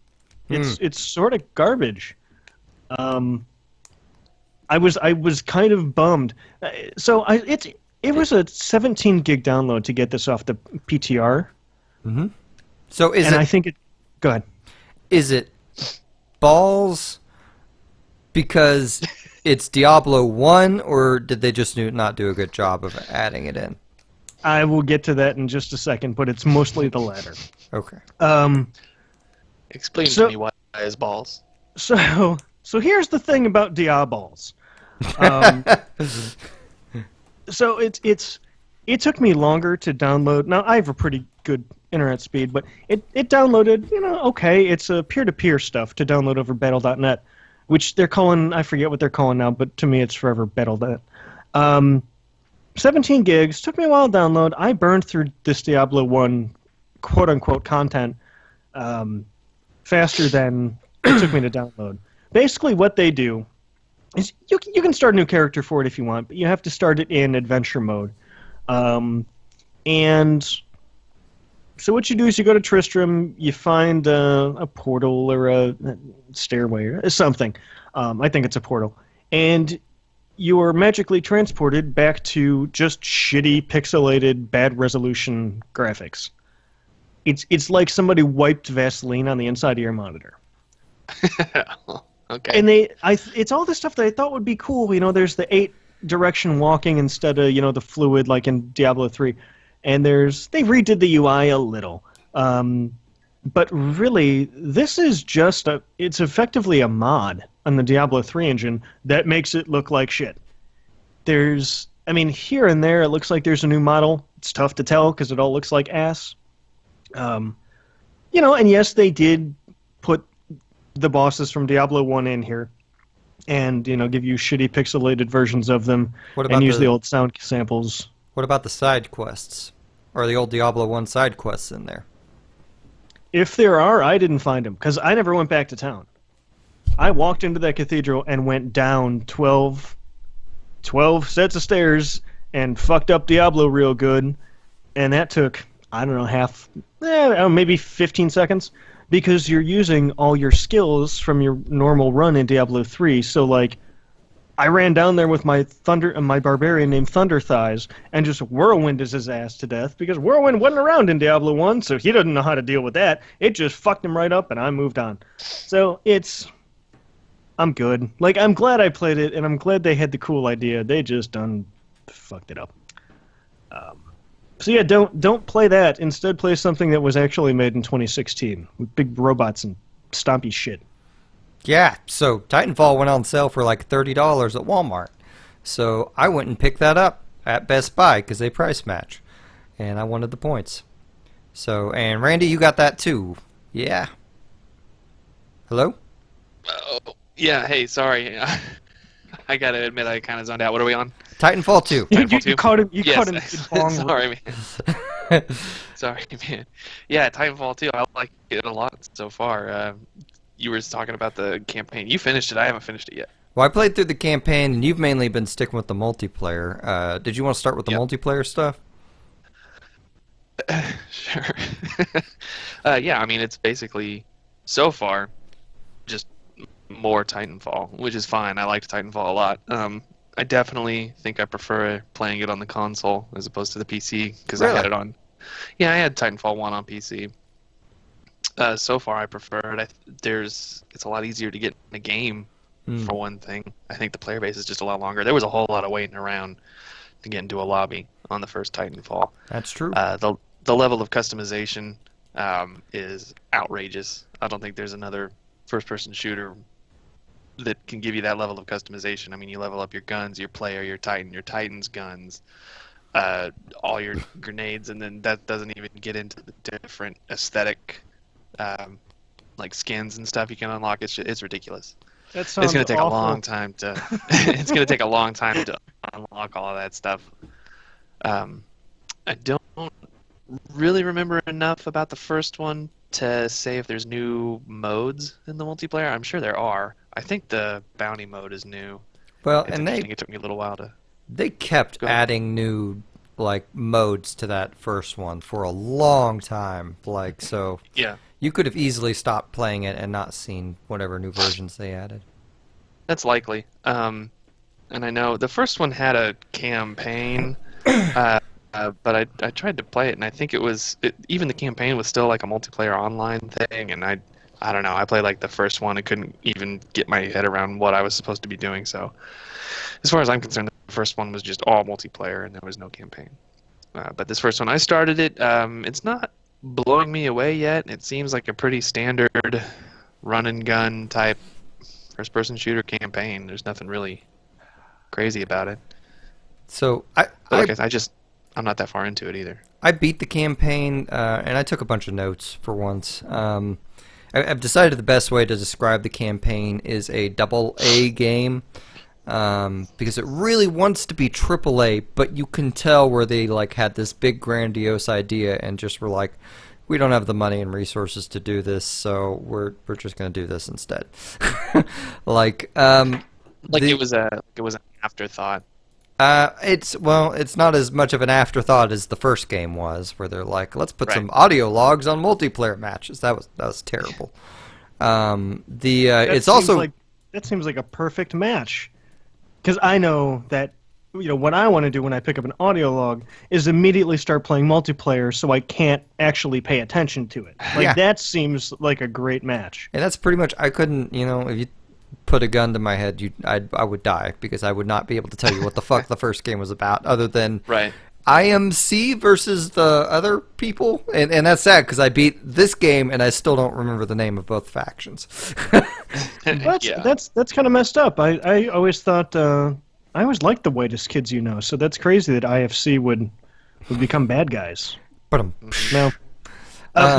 It's sort of garbage. I was kind of bummed. It was a 17 gig download to get this off the PTR. Mm-hmm. So I think it. Go ahead. Is it balls because it's Diablo 1, or did they just not do a good job of adding it in? I will get to that in just a second, but it's mostly the latter. Okay. Explain to me why is balls. So here's the thing about Diaballs. So it took me longer to download. Now I have a pretty good internet speed, but it downloaded, okay. It's a peer-to-peer stuff to download over Battle.net, which they're calling, I forget what they're calling now, but to me it's forever Battle.net. 17 gigs, took me a while to download. I burned through this Diablo 1 quote-unquote content faster than it took me to download. Basically what they do is you can start a new character for it if you want, but you have to start it in adventure mode. And so what you do is you go to Tristram, you find a portal or a stairway or something. I think it's a portal. And you are magically transported back to just shitty, pixelated, bad resolution graphics. It's like somebody wiped Vaseline on the inside of your monitor. Okay. And it's all the stuff that I thought would be cool. There's the 8-direction walking instead of the fluid like in Diablo 3, and they redid the UI a little. But really, this is just it's effectively a mod on the Diablo 3 engine that makes it look like shit. Here and there it looks like there's a new model. It's tough to tell because it all looks like ass. And yes, they did put the bosses from Diablo 1 in here and, give you shitty pixelated versions of them and use the old sound samples. What about the side quests? Or the old Diablo 1 side quests in there? If there are, I didn't find them because I never went back to town. I walked into that cathedral and went down 12 sets of stairs and fucked up Diablo real good, and that took, I don't know, maybe 15 seconds, because you're using all your skills from your normal run in Diablo 3, so, I ran down there with my barbarian named Thunder Thighs and just whirlwinded his ass to death, because Whirlwind wasn't around in Diablo 1, so he doesn't know how to deal with that. It just fucked him right up, and I moved on. So, I'm good. I'm glad I played it, and I'm glad they had the cool idea. They just fucked it up. So yeah, don't play that. Instead, play something that was actually made in 2016 with big robots and stompy shit. Yeah, so Titanfall went on sale for like $30 at Walmart. So I went and picked that up at Best Buy because they price match. And I wanted the points. So, and Randy, you got that too. Yeah. Hello? Oh, yeah, hey, sorry. I gotta admit, I kind of zoned out. What are we on? Titanfall 2. Titanfall 2? You caught him. You Yes. caught him. Bong. Sorry, man. Sorry, man. Yeah, Titanfall 2. I like it a lot so far. You were talking about the campaign. You finished it. I haven't finished it yet. Well, I played through the campaign, and you've mainly been sticking with the multiplayer. Did you want to start with the multiplayer stuff? Sure. Yeah, it's basically, so far, just more Titanfall, which is fine. I liked Titanfall a lot. I definitely think I prefer playing it on the console as opposed to the PC, because Really? I had it on. Yeah, I had Titanfall 1 on PC. So far, I prefer it. It's a lot easier to get in a game, for one thing. I think the player base is just a lot longer. There was a whole lot of waiting around to get into a lobby on the first Titanfall. That's true. The level of customization is outrageous. I don't think there's another first-person shooter that can give you that level of customization. You level up your guns, your player, your Titan's guns, all your grenades, and then that doesn't even get into the different aesthetic, skins and stuff you can unlock. It's ridiculous. That sounds It's gonna take awful. a long time to. It's gonna take a long time to unlock all of that stuff. I don't really remember enough about the first one to say if there's new modes in the multiplayer. I'm sure there are. I think the bounty mode is new. Well, It's and interesting. It took me a little while to. they kept Go ahead. adding new modes to that first one for a long time. So Yeah, you could have easily stopped playing it and not seen whatever new versions they added. that's likely. And I know the first one had a campaign, but I tried to play it, and I think even the campaign was still like a multiplayer online thing, and I don't know. I played the first one. I couldn't even get my head around what I was supposed to be doing. So, as far as I'm concerned, the first one was just all multiplayer, and there was no campaign. But this first one, I started it. It's not blowing me away yet. It seems like a pretty standard run and gun type first-person shooter campaign. There's nothing really crazy about it. So I'm not that far into it either. I beat the campaign, and I took a bunch of notes for once. I've decided the best way to describe the campaign is a AA game, because it really wants to be AAA, but you can tell where they had this big grandiose idea and just were like, we don't have the money and resources to do this, so we're just going to do this instead. It was an afterthought. It's not as much of an afterthought as the first game was, where they're like, let's put some audio logs on multiplayer matches. That was terrible. That seems like a perfect match, because I know that what I want to do when I pick up an audio log is immediately start playing multiplayer, so I can't actually pay attention to it. That seems like a great match. And that's pretty much, I couldn't, if you put a gun to my head, I would die, because I would not be able to tell you what the fuck the first game was about, other than IMC versus the other people, and that's sad because I beat this game and I still don't remember the name of both factions. That's kind of messed up. I always thought I always liked the whitest kids, so that's crazy that IFC would become bad guys. But No.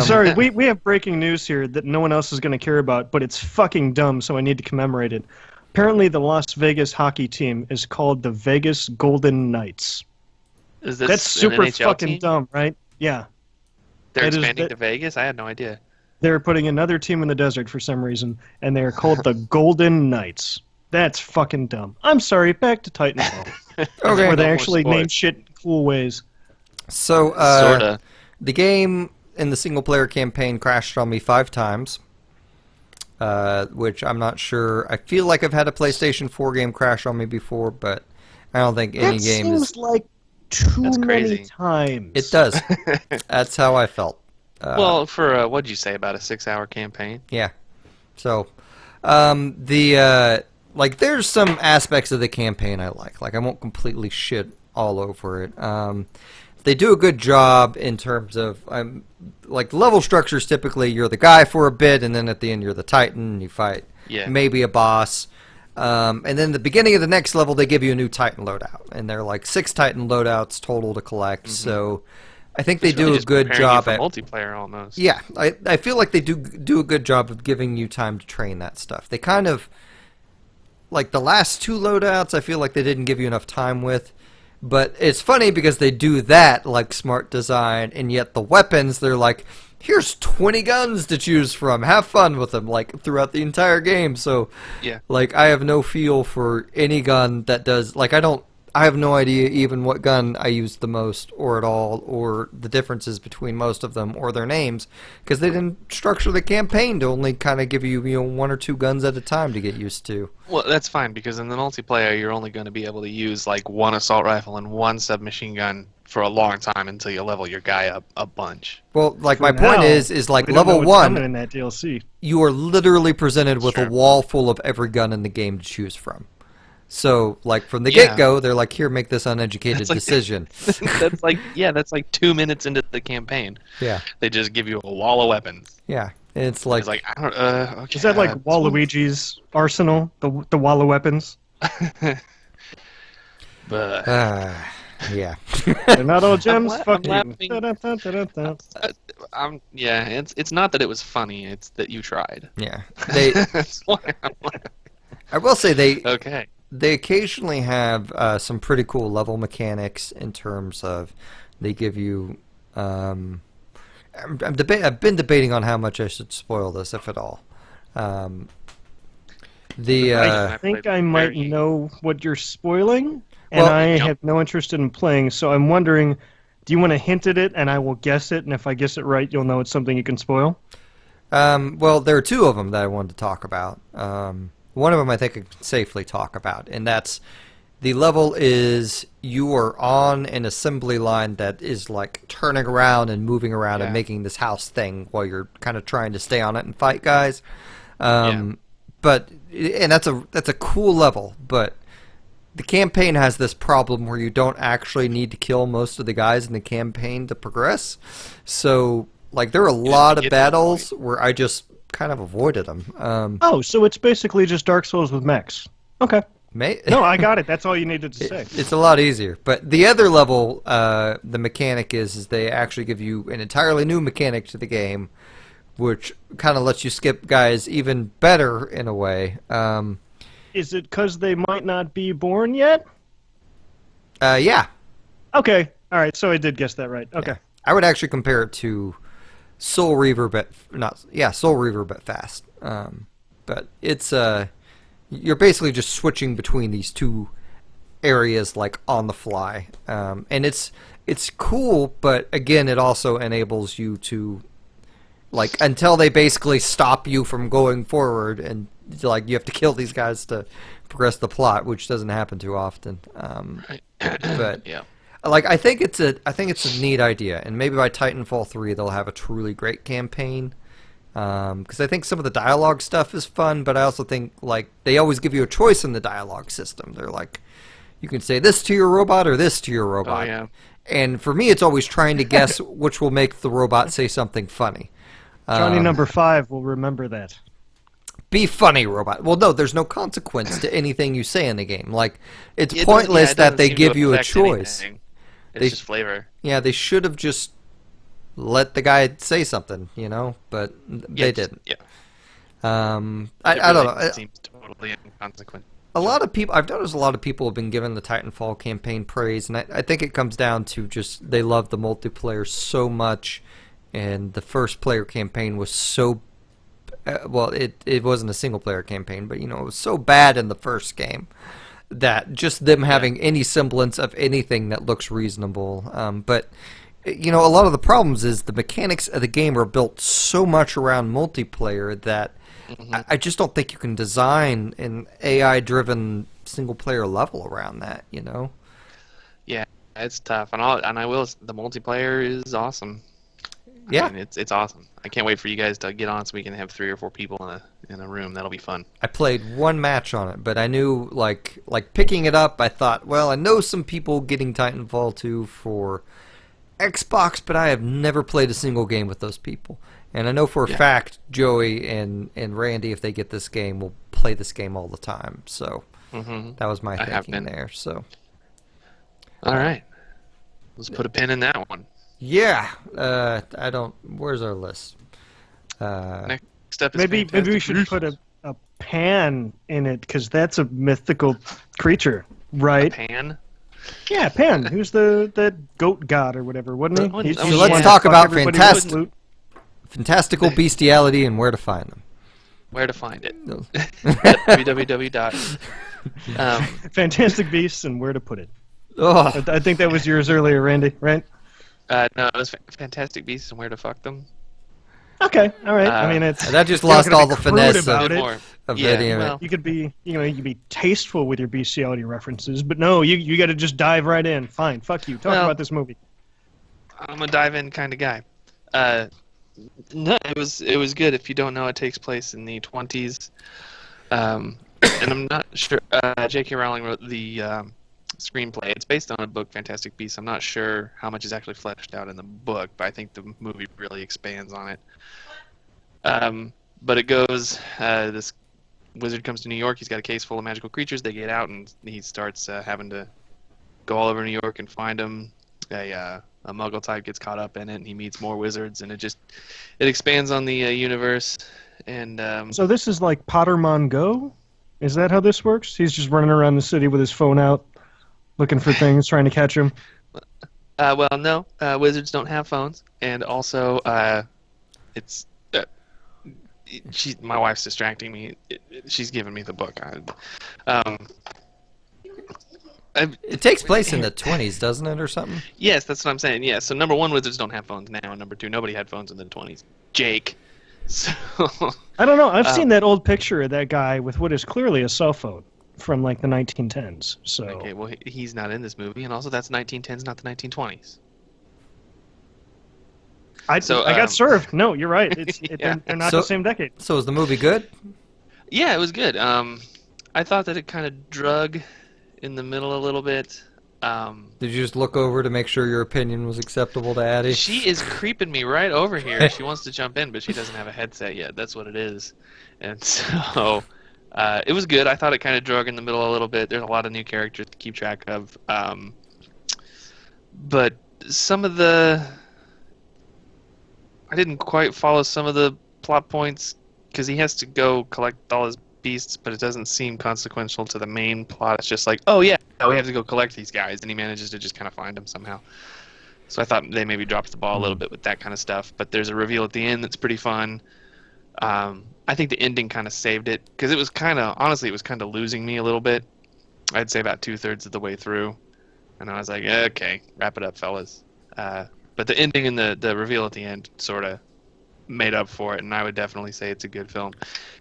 Sorry, we have breaking news here that no one else is going to care about, but it's fucking dumb, so I need to commemorate it. Apparently, the Las Vegas hockey team is called the Vegas Golden Knights. Is this That's an super NHL fucking team? dumb, right? Yeah. They're That is- expanding that- to Vegas? I had no idea. They're putting another team in the desert for some reason, and they are called the Golden Knights. That's fucking dumb. I'm sorry, back to Titanfall. Okay. Where they No more actually name sports. shit in cool ways. So, Sorta. the game in the single-player campaign crashed on me 5 times, which I'm not sure. I feel like I've had a PlayStation 4 game crash on me before, but I don't think any That game seems is... like too That's many crazy. times. It does. That's how I felt. Well, for what'd you say about a 6-hour campaign? Yeah. So, there's some aspects of the campaign I like. Like, I won't completely shit all over it. They do a good job in terms of, level structures. Typically, you're the guy for a bit, and then at the end, you're the Titan. And you fight maybe a boss. And then the beginning of the next level, they give you a new Titan loadout, and they're like 6 Titan loadouts total to collect. So, I think they It's really do a just good preparing you job for at multiplayer almost. Yeah, I feel like they do a good job of giving you time to train that stuff. They kind of, like the last 2 loadouts, I feel like they didn't give you enough time with. But it's funny because they do that like smart design, and yet the weapons, they're like, here's 20 guns to choose from. Have fun with them, like throughout the entire game. So, Yeah. like, I have no feel for any gun that does, like, I have no idea even what gun I use the most or at all, or the differences between most of them or their names, because they didn't structure the campaign to only kind of give you 1 or 2 guns at a time to get used to. Well, that's fine because in the multiplayer, you're only going to be able to use like 1 assault rifle and 1 submachine gun for a long time until you level your guy up a bunch. Well, like, For my point now, is like we don't know level what's coming 1, in that DLC. you are literally presented with Sure. a wall full of every gun in the game to choose from. So, like, from the Yeah. get-go, they're like, here, make this uneducated That's like- decision. that's like 2 minutes into the campaign. Yeah, They just give you a wall of weapons. yeah. And it's like, It's like I don't. Okay. Is that like Waluigi's arsenal? The Walla weapons? But yeah. They're not all gems. I'm Fuck you. laughing. Da-da-da-da-da. it's not that it was funny. It's that you tried. Yeah. They, That's why I'm laughing. I will say Okay. they occasionally have some pretty cool level mechanics in terms of they give you. I've been debating on how much I should spoil this, if at all. I I think played I might very- know what you're spoiling, and Well, I Jump. have no interest in playing. So I'm wondering, do you want to hint at it, and I will guess it, and if I guess it right, you'll know it's something you can spoil? Well, there are 2 of them that I wanted to talk about. One of them I think I can safely talk about, and that's the level is you are on an assembly line that is like turning around and moving around and Yeah. making this house thing while you're kind of trying to stay on it and fight guys. Yeah. But and that's a cool level, but the campaign has this problem where you don't actually need to kill most of the guys in the campaign to progress. So, like, there are a lot of get to the battles where I just kind of avoided them. Oh, so it's basically just Dark Souls with mechs. Okay. No, I got it. That's all you needed to say. It's a lot easier. But the other level, the mechanic is they actually give you an entirely new mechanic to the game, which kind of lets you skip guys even better in a way. Is it because they might not be born yet? Yeah. Okay. All right. So I did guess that right. Okay. I would actually compare it to Soul Reaver, but Soul Reaver, but fast. But it's you're basically just switching between these 2 areas like on the fly, and it's cool. But again, it also enables you to, like, until they basically stop you from going forward, and like you have to kill these guys to progress the plot, which doesn't happen too often. Right. But Yeah. like, I think it's a neat idea, and maybe by Titanfall 3 they'll have a truly great campaign. Because I think some of the dialogue stuff is fun, but I also think, like, they always give you a choice in the dialogue system. They're like, You can say this to your robot or this to your Oh robot. yeah. And for me, it's always trying to guess which will make the robot say something funny. Johnny Um, number 5 will remember that. Be funny, robot. Well, no, there's no consequence to anything you say in the game. Like, it's It doesn't- pointless yeah, it that doesn't they seem give to you a affect choice. anything. It's They- just flavor. Yeah, they should have just let the guy say something, you know, but they Yeah, didn't. Yeah. I don't know. It seems totally inconsequential. A lot of people, I've noticed a lot of people have been giving the Titanfall campaign praise, and I think it comes down to just they love the multiplayer so much, and the first player campaign was so well, it wasn't a single player campaign, but you know, it was so bad in the first game that just them having any semblance of anything that looks reasonable. But you know, a lot of the problems is the mechanics of the game are built so much around multiplayer that I just don't think you can design an AI-driven single-player level around that. You know? Yeah, it's tough, and I will. The multiplayer is awesome. Yeah. I mean, it's awesome. I can't wait for you guys to get on so we can have 3 or 4 people in a room. That'll be fun. I played one match on it, but I knew like picking it up. I thought, well, I know some people getting Titanfall 2 for Xbox, but I have never played a single game with those people. And I know for a fact Joey and Randy, if they get this game, will play this game all the time. So that was my I have thinking been. there. So All right, let's put a pin in that one. yeah, I don't. Where's our list? Next up is Maybe Fantastic we should Beasts. put a pan in it, because that's a mythical creature, right? pan. Yeah, Pan. Who's the goat god or whatever, wasn't he? So He's let's the one that talk fucked about everybody with fantastic- flute. Fantastical bestiality and where to find them. Where to find it? www. Fantastic beasts and where to put it. Oh, I think that was yours earlier, Randy, right? No, it was Fantastic Beasts and Where to Fuck Them. Okay, all right. I mean, it's that just you're not lost gonna all be the crude finesse about of, it. More. of Yeah, any of it. well, You could be, you could be tasteful with your bestiality references, but no, you got to just dive right in. Fine, fuck you. Talk Well- about this movie. I'm a dive-in kind of guy. No, it was good. If you don't know, it takes place in the 20s, and I'm not sure. J.K. Rowling wrote the screenplay. It's based on a book, Fantastic Beasts. I'm not sure how much is actually fleshed out in the book, but I think the movie really expands on it. But it goes, this wizard comes to New York. He's got a case full of magical creatures. They get out, and he starts having to go all over New York and find them. A Muggle type gets caught up in it, and he meets more wizards, and it expands on the universe. And So this is like Pottermon Go? Is that how this works? He's just running around the city with his phone out, looking for things, trying to catch them. well, no, wizards don't have phones, and also it's my wife's distracting me. She's giving me the book. It takes place in the 20s, doesn't it, or something? Yes, that's what I'm saying. Yeah, so number one, wizards don't have phones now, and number two, nobody had phones in the 20s. Jake. So I don't know. I've seen that old picture of that guy with what is clearly a cell phone from like the 1910s. So okay, well he's not in this movie, and also that's 1910s, not the 1920s. I So, got served. No, you're right. Yeah. They're not So- the same decade. So is the movie good? Yeah, it was good. I thought that it kind of drug in the middle a little bit. Did you just look over to make sure your opinion was acceptable to Addie? She is creeping me right over here. She wants to jump in, but she doesn't have a headset yet. That's what it is. And so it was good. I thought it kind of drug in the middle a little bit. There's a lot of new characters to keep track of. But some of the... I didn't quite follow some of the plot points because he has to go collect all his beasts, but it doesn't seem consequential to the main plot. It's just like, oh yeah, we have to go collect these guys, and he manages to just kind of find them somehow. So I thought they maybe dropped the ball a little bit with that kind of stuff. But there's a reveal at the end that's pretty fun. I think the ending kind of saved it because it was kind of, honestly, it was kind of losing me a little bit. I'd say about 2/3 of the way through, and I was like, okay, wrap it up, fellas. But the ending and the reveal at the end sort of made up for it, and I would definitely say it's a good film.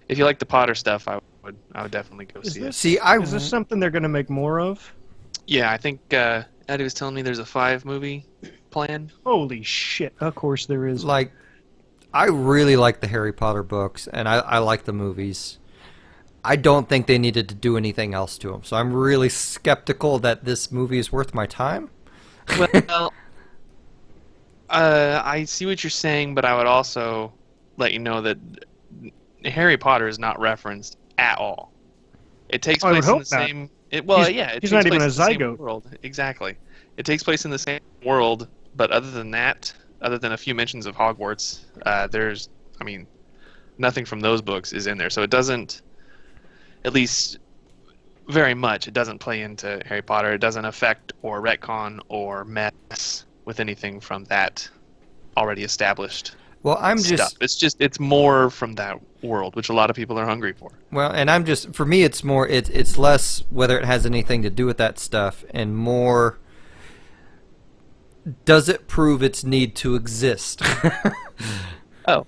If you like the Potter stuff, I would definitely go see it. See, Is this something they're going to make more of? Yeah, I think Eddie was telling me there's a 5-movie plan. Holy shit! Of course there is. like, I really like the Harry Potter books, and I like the movies. I don't think they needed to do anything else to him. So I'm really skeptical that this movie is worth my time. Well, I see what you're saying, but I would also let you know that Harry Potter is not referenced at all. It takes I would place in hope the not. same. It He's takes not even place a in the same zygote. world. Exactly. It takes place in the same world, but other than that, other than a few mentions of Hogwarts, there's, I mean, nothing from those books is in there. So it doesn't, at least very much, it doesn't play into Harry Potter. It doesn't affect or retcon or mess with anything from that already established Well, I'm stuff. just It's more from that world, which a lot of people are hungry for. well, and I'm just for me, it's more it's less whether it has anything to do with that stuff, and more does it prove its need to exist? Oh,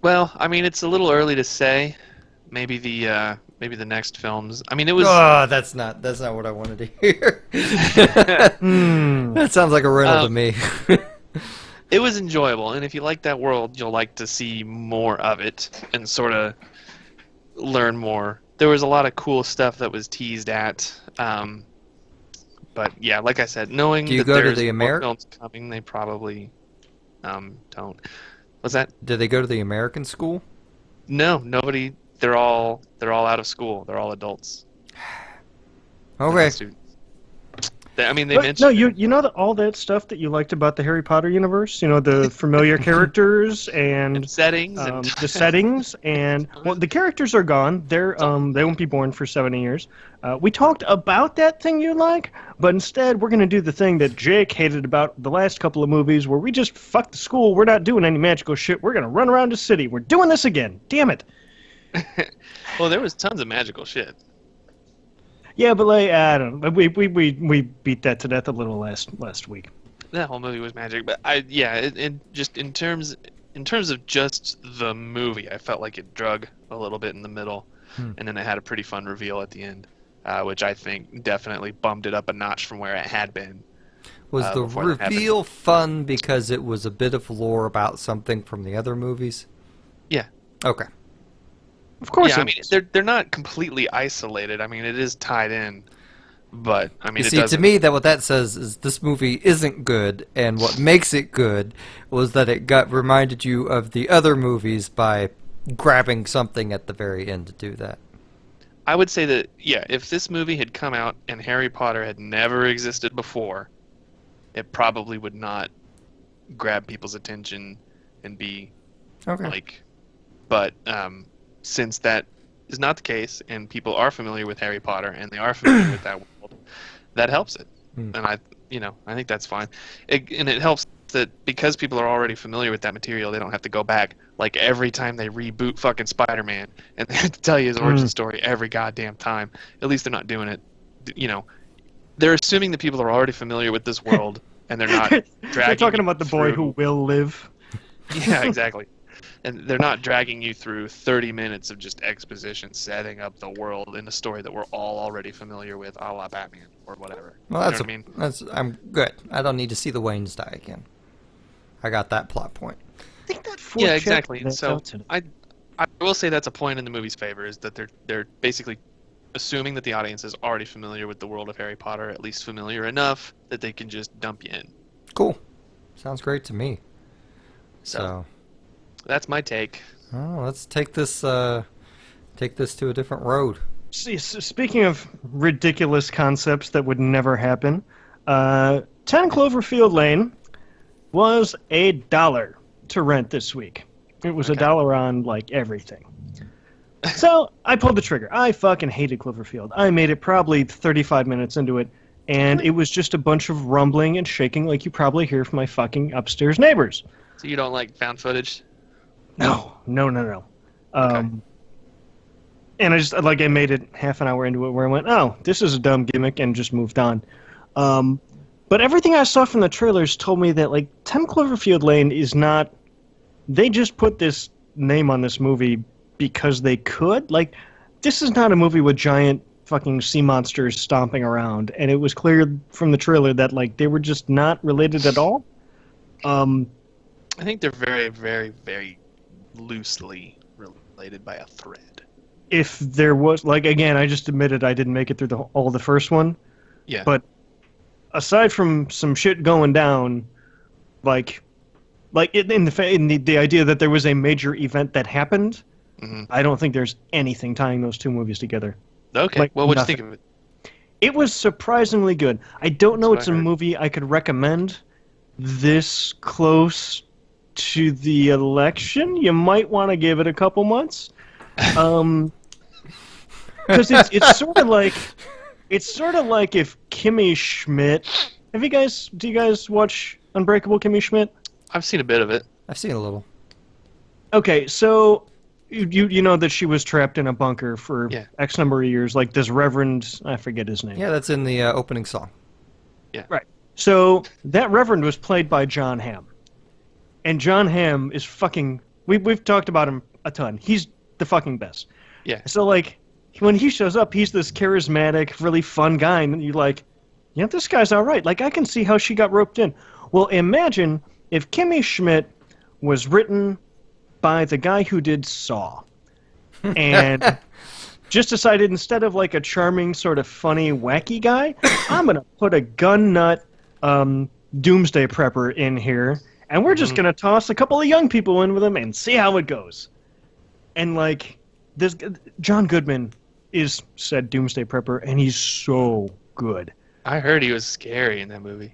well, I mean, it's a little early to say. Maybe the next films. I mean, it was. Oh, that's not what I wanted to hear. That sounds like a riddle to me. It was enjoyable, and if you like that world, you'll like to see more of it and sort of learn more. There was a lot of cool stuff that was teased at, but yeah, like I said, knowing Do you that go to there's the more Ameri- films coming, they probably don't. What's that? Did they go to the American school? No, nobody. They're all out of school. They're all adults. They're Okay. not students. I mean, they But, mentioned. no, you know all that stuff that you liked about the Harry Potter universe. You know, the familiar characters and settings and the settings, and well, the characters are gone. They won't be born for 70 years. We talked about that thing you like, but instead we're going to do the thing that Jake hated about the last couple of movies, where we just fuck the school. We're not doing any magical shit. We're going to run around the city. We're doing this again. Damn it. Well, there was tons of magical shit. Yeah, but like I don't know. We beat that to death a little last week. That whole movie was magic, but just in terms of just the movie, I felt like it drug a little bit in the middle, and then it had a pretty fun reveal at the end, which I think definitely bumped it up a notch from where it had been. Was the before that happened. reveal fun because it was a bit of lore about something from the other movies? Yeah. Okay. Of course, Yeah, I it mean was. they're not completely isolated. I mean it is tied in, but I mean You it see, to doesn't. me, that what that says is this movie isn't good, and what makes it good was that it reminded you of the other movies by grabbing something at the very end to do that. I would say that if this movie had come out and Harry Potter had never existed before, it probably would not grab people's attention and be Okay. like. But since that is not the case, and people are familiar with Harry Potter and they are familiar with that world, that helps it. And I think that's fine. And it helps that because people are already familiar with that material, they don't have to go back like every time they reboot fucking Spider-Man and they have to tell you his origin story every goddamn time. At least they're not doing it. They're assuming that people are already familiar with this world and they're not dragging. They're talking you about the boy through- who will live. Yeah, exactly. And they're not dragging you through 30 minutes of just exposition setting up the world in a story that we're all already familiar with, a la Batman or whatever. Well, You that's know what I mean? I'm good. I don't need to see the Waynes die again. I got that plot point. I think that fourth Yeah, chapter exactly. that's So out today. I will say that's a point in the movie's favor, is that they're basically assuming that the audience is already familiar with the world of Harry Potter, at least familiar enough that they can just dump you in. Cool. Sounds great to me. So, That's my take. let's take this to a different road. See, speaking of ridiculous concepts that would never happen, 10 Cloverfield Lane was $1 to rent this week. It was Okay. $1 on like everything. So I pulled the trigger. I fucking hated Cloverfield. I made it probably 35 minutes into it, and it was just a bunch of rumbling and shaking like you probably hear from my fucking upstairs neighbors. So you don't like found footage? No. Okay. And I made it half an hour into it where I went, oh, this is a dumb gimmick, and just moved on. But everything I saw from the trailers told me that, like, 10 Cloverfield Lane is not... They just put this name on this movie because they could. Like, this is not a movie with giant fucking sea monsters stomping around, and it was clear from the trailer that, like, they were just not related at all. I think they're very, very, very loosely related by a thread. if there was, like, again, I just admitted I didn't make it through all the first one, Yeah. but aside from some shit going down, like in the idea that there was a major event that happened, I don't think there's anything tying those two movies together. Okay. Like, Well, what'd you nothing. think of it? It was surprisingly good. I don't know That's it's what a I heard. movie I could recommend this close to the election. You might want to give it a couple months. Because it's sort of like if Kimmy Schmidt. Do you guys watch Unbreakable Kimmy Schmidt? I've seen a bit of it. I've seen a little. Okay, so you know that she was trapped in a bunker for Yeah. X number of years, like this Reverend, I forget his name. Yeah, that's in the opening song. Right. So that Reverend was played by John Hamm. And John Hamm is fucking we've talked about him a ton. He's the fucking best. Yeah. So like when he shows up, he's this charismatic, really fun guy, and you're like, yeah, this guy's all right. Like I can see how she got roped in. Well, imagine if Kimmy Schmidt was written by the guy who did Saw. And just decided instead of like a charming, sort of funny, wacky guy, I'm going to put a gun nut doomsday prepper in here, and we're just going to toss a couple of young people in with him and see how it goes. And like, this John Goodman is said doomsday prepper, and he's so good. I heard he was scary in that movie.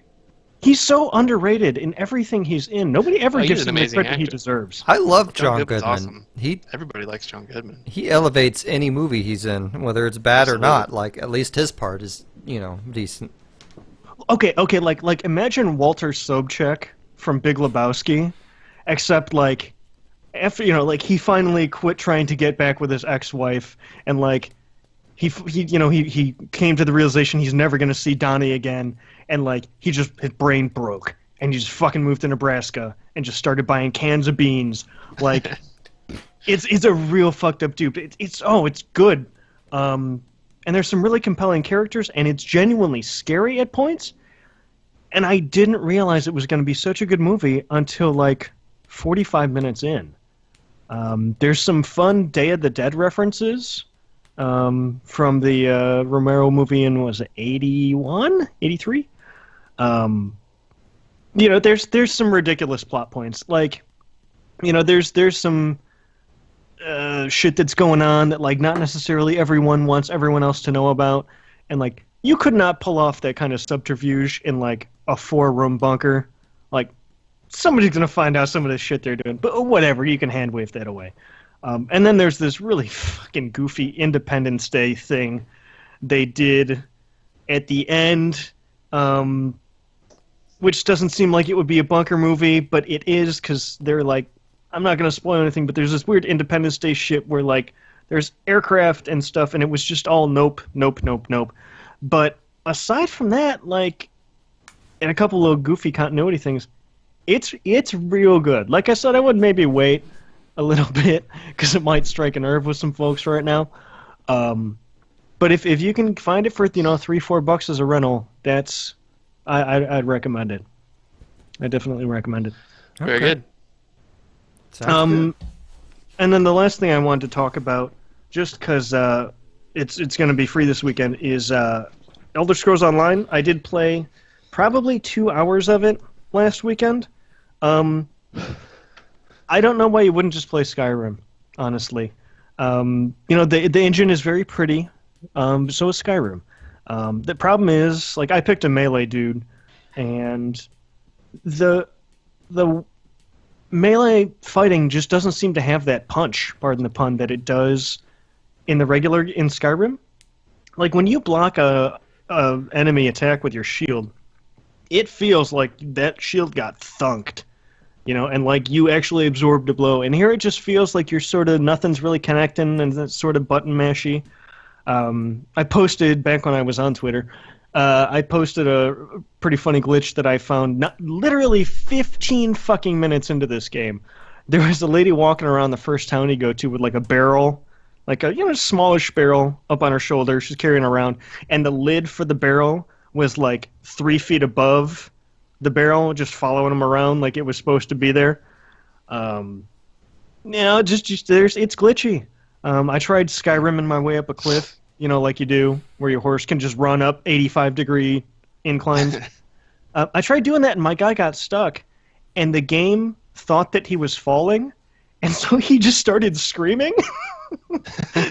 He's so underrated in everything he's in. Nobody ever Oh, he's gives an him the amazing credit he actor. deserves. I love John John Goodman's Goodman. awesome. Everybody likes John Goodman. He elevates any movie he's in, whether it's bad Absolutely. or not. Like at least his part is, decent. Okay, like imagine Walter Sobchak from Big Lebowski, except like after like he finally quit trying to get back with his ex-wife, and like he came to the realization he's never gonna see Donnie again, and like his brain broke, and he just fucking moved to Nebraska and just started buying cans of beans. Like it's a real fucked up dude. It's good. And there's some really compelling characters, and it's genuinely scary at points. And I didn't realize it was going to be such a good movie until like 45 minutes in. There's some fun Day of the Dead references from the Romero movie in, was it 81? 83? There's some ridiculous plot points. Like, there's some shit that's going on that like not necessarily everyone wants everyone else to know about, and like you could not pull off that kind of subterfuge in like a 4-room bunker. Like somebody's gonna find out some of the shit they're doing, but whatever, you can hand wave that away. And then there's this really fucking goofy Independence Day thing they did at the end, which doesn't seem like it would be a bunker movie, but it is, because they're like, I'm not going to spoil anything, but there's this weird Independence Day shit where, like, there's aircraft and stuff, and it was just all nope. But aside from that, like, and a couple of goofy continuity things, it's real good. Like I said, I would maybe wait a little bit, because it might strike a nerve with some folks right now. But if you can find it for, $3-4 as a rental, I'd recommend it. I definitely recommend it. Very good. Sounds good. And then the last thing I wanted to talk about, just because it's going to be free this weekend, is Elder Scrolls Online. I did play probably 2 hours of it last weekend. I don't know why you wouldn't just play Skyrim, honestly. The engine is very pretty, so is Skyrim. The problem is, like, I picked a melee dude, and the melee fighting just doesn't seem to have that punch, pardon the pun, that it does in Skyrim. Like, when you block a enemy attack with your shield, it feels like that shield got thunked, and like you actually absorbed a blow. And here it just feels like you're sort of, nothing's really connecting, and it's sort of button mashy. I posted, back when I was on Twitter, I posted a pretty funny glitch that I found literally 15 fucking minutes into this game. There was a lady walking around the first town you go to with like a barrel, like a smallish barrel up on her shoulder. She's carrying around, and the lid for the barrel was like 3 feet above the barrel, just following him around like it was supposed to be there. It's glitchy. I tried Skyrim my way up a cliff, like you do, where your horse can just run up 85-degree inclines. I tried doing that, and my guy got stuck, and the game thought that he was falling, and so he just started screaming.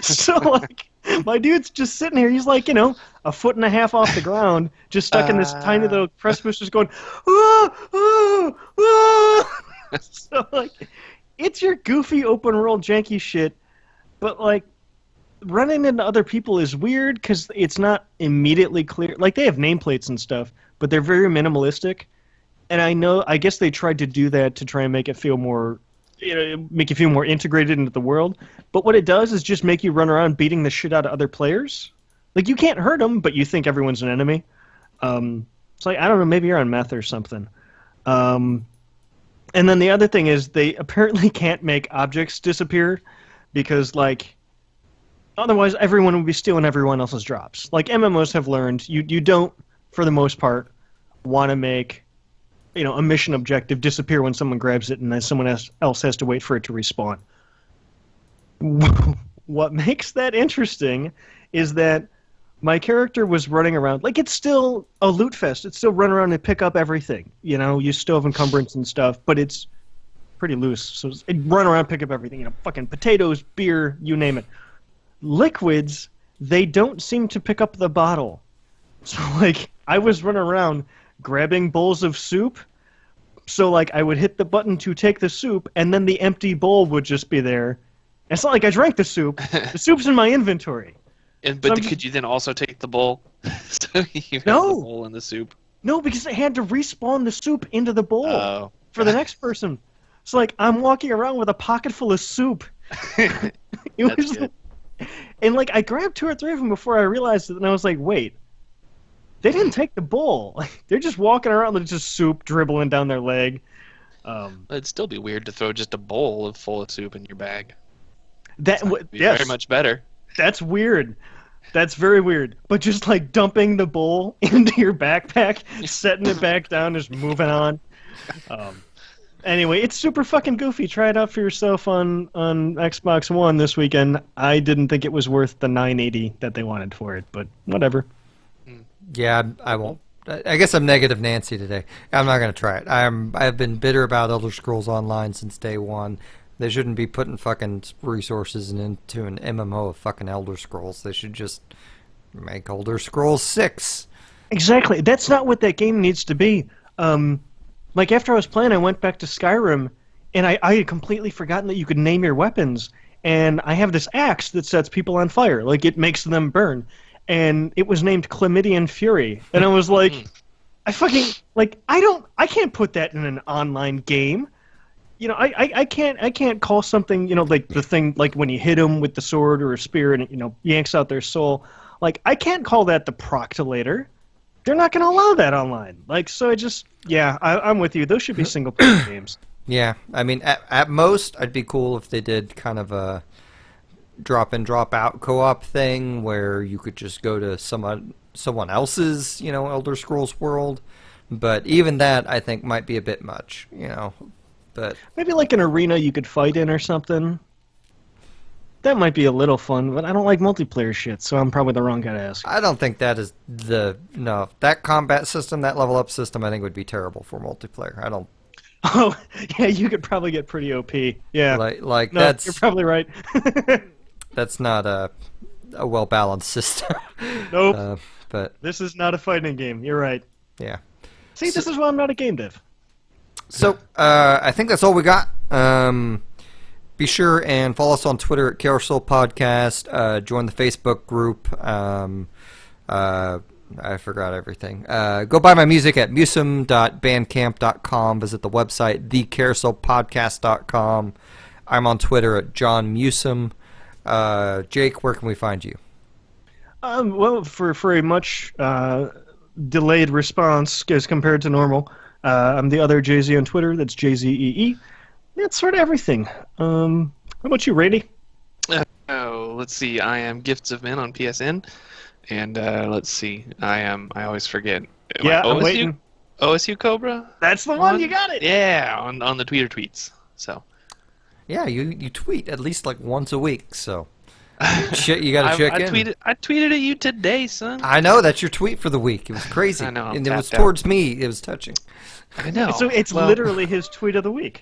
So, like, my dude's just sitting here. He's like, a foot and a half off the ground, just stuck in this tiny little precipice, just going, ah, ah, ah. So, like, it's your goofy open world janky shit, but, like, running into other people is weird because it's not immediately clear. Like, they have nameplates and stuff, but they're very minimalistic. And I guess they tried to do that to try and make it feel more, make you feel more integrated into the world. But what it does is just make you run around beating the shit out of other players. Like, you can't hurt them, but you think everyone's an enemy. It's like, I don't know, maybe you're on meth or something. And then the other thing is they apparently can't make objects disappear because, like, otherwise everyone would be stealing everyone else's drops. Like, MMOs have learned, you don't, for the most part, want to make a mission objective disappear when someone grabs it and then someone else has to wait for it to respawn. What makes that interesting is that my character was running around, like, it's still a loot fest. It's still run around and pick up everything. You still have encumbrance and stuff, but it's pretty loose. So run around, pick up everything. Fucking potatoes, beer, you name it. Liquids, they don't seem to pick up the bottle. So, like, I was running around grabbing bowls of soup. So, like, I would hit the button to take the soup, and then the empty bowl would just be there. It's not like I drank the soup. The soup's in my inventory. Could you then also take the bowl? So you have the bowl and the soup? No, because I had to respawn the soup into the bowl for the next person. So, like, I'm walking around with a pocket full of soup. It was good. And, like, I grabbed 2 or 3 of them before I realized it, and I was like, wait. They didn't take the bowl. Like, they're just walking around with just soup dribbling down their leg. It'd still be weird to throw just a bowl full of soup in your bag. Yes, very much better. That's weird. That's very weird. But just, like, dumping the bowl into your backpack, setting it back down, just moving on. Anyway, it's super fucking goofy. Try it out for yourself on Xbox One this weekend. I didn't think it was worth the $9.80 that they wanted for it, but whatever. Yeah, I won't. I guess I'm negative Nancy today. I'm not going to try it. I've been bitter about Elder Scrolls Online since day one. They shouldn't be putting fucking resources into an MMO of fucking Elder Scrolls. They should just make Elder Scrolls 6. Exactly. That's not what that game needs to be. Like, after I was playing, I went back to Skyrim, and I had completely forgotten that you could name your weapons. And I have this axe that sets people on fire. Like, it makes them burn. And it was named Chlamydian Fury. And I was like, I can't put that in an online game. I can't call something, like the thing, like when you hit them with the sword or a spear and it, yanks out their soul. Like, I can't call that the Proctolator. They're not going to allow that online. Like, so I'm with you. Those should be single-player games. Yeah, I mean, at most, I'd be cool if they did kind of a drop-in, drop-out co-op thing where you could just go to someone else's, Elder Scrolls world. But even that, I think, might be a bit much, But maybe like an arena you could fight in or something. That might be a little fun, but I don't like multiplayer shit, so I'm probably the wrong guy to ask. I don't think that is that combat system, that level up system, I think would be terrible for multiplayer. I don't. Oh, yeah, you could probably get pretty OP. Yeah. Like no, that's. You're probably right. That's not a well-balanced system. Nope. But this is not a fighting game. You're right. Yeah. See, this is why I'm not a game dev. So, I think that's all we got. Be sure and follow us on Twitter at Carousel Podcast. Join the Facebook group. I forgot everything. Go buy my music at MusiM.bandcamp.com. Visit the website, thecarouselpodcast.com. I'm on Twitter at John MusiM. Jake, where can we find you? Well, for a much delayed response as compared to normal, I'm TheOtherJZee on Twitter. That's JZEE. That's sort of everything. How about you, Rady? Let's see. I am Gifts of Men on PSN, and let's see. I always forget. I'm waiting. OSU Cobra. That's the one. You got it. Yeah, on the Twitter tweets. So. Yeah, you tweet at least like once a week, so. Shit, you got to check I in. tweeted at you today, son. I know, that's your tweet for the week. It was crazy. I know, I'm and it was tapped out. towards me. It was touching. I know. So it's Well, literally his tweet of the week.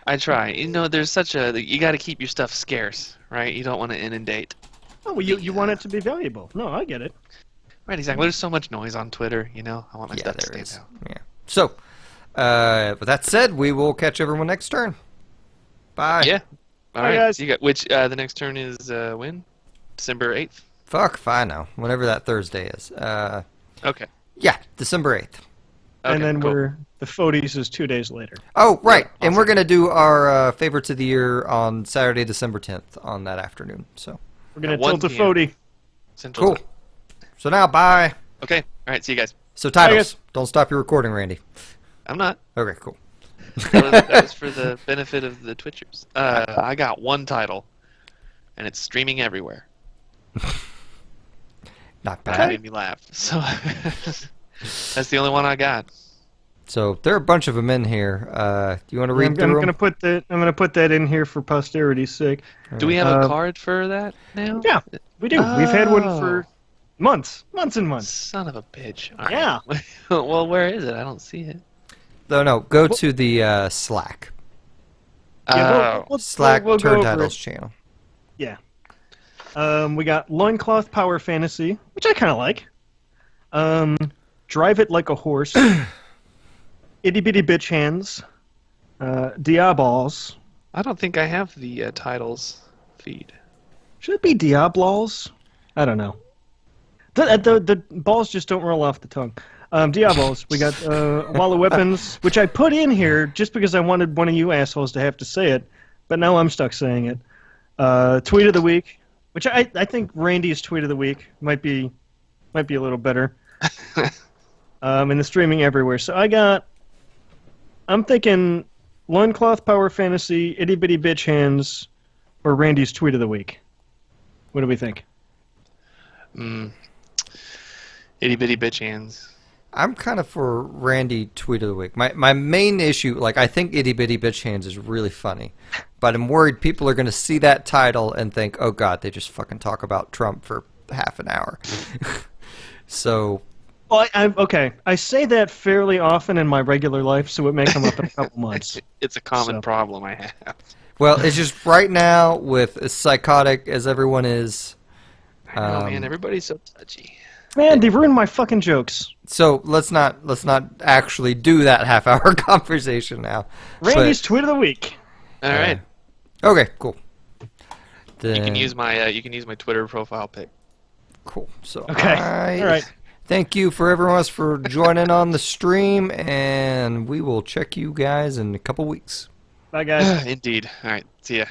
I try. You know, there's such a you got to keep your stuff scarce, right? You don't want to inundate. Oh, well, you want it to be valuable. No, I get it. Right, exactly. There's so much noise on Twitter, you know. I want my Yeah, stuff to there stand is. out. Yeah. So, with that said, we will catch everyone next turn. Bye. Yeah. All Bye, right. guys. You got which the next turn is when? December 8th. Fuck, fine now. Whenever that Thursday is. Okay. Yeah, December 8th. And Okay, then cool. the Fodies is 2 days later. Oh, right. And awesome. we're going to do our favorites of the year on Saturday, December 10th on that afternoon. So, We're going At to 1 tilt a p.m. Fodie. Central cool. Time. So now, bye. Okay. All right. See you guys. So, titles. guys. Don't stop your recording, Randy. I'm not. Okay, cool. That was for the benefit of the Twitchers. I got one title, and it's streaming everywhere. Not That bad. made me laugh. So that's the only one I got. So, there are a bunch of them in here. Do you want to read I'm through going to them? put that. I'm going to put that in here for posterity's sake. Do we have a Uh, card for that now? Yeah, we do. We've had one Oh. for months and months. Son of a bitch. All Yeah. right. Well, where is it? I don't see it. No, go to the Slack. Yeah, Slack we'll go Turn over Titles it. channel. Yeah. We got Loincloth Power Fantasy, which I kind of like. Drive It Like a Horse. Itty Bitty Bitch Hands. Diabols. I don't think I have the titles feed. Should it be Diablos? I don't know. The balls just don't roll off the tongue. Diablos. We got Wall of Weapons, which I put in here just because I wanted one of you assholes to have to say it, but now I'm stuck saying it. Tweet of the Week, which I think Randy's Tweet of the Week might be a little better. And the streaming everywhere. So I'm thinking Loincloth Power Fantasy, Itty Bitty Bitch Hands, or Randy's Tweet of the Week. What do we think? Itty bitty bitch hands. I'm kind of for Randy Tweet of the Week. My main issue, like, I think Itty Bitty Bitch Hands is really funny, but I'm worried people are going to see that title and think, oh god, they just fucking talk about Trump for half an hour. So, Well, okay. I say that fairly often in my regular life, so it may come up in a couple months. It's a common So. problem I have. well, it's just right now, with as psychotic as everyone is, Oh man, everybody's so touchy. Man, they ruined my fucking jokes. so let's not actually do that half-hour conversation now. Randy's Tweet of the Week. All right. Okay, cool. Then, You can use my Twitter profile pic. Cool. So, Okay. All right. Thank you for everyone else for joining on the stream, and we will check you guys in a couple weeks. Bye, guys. Indeed. All right. See ya.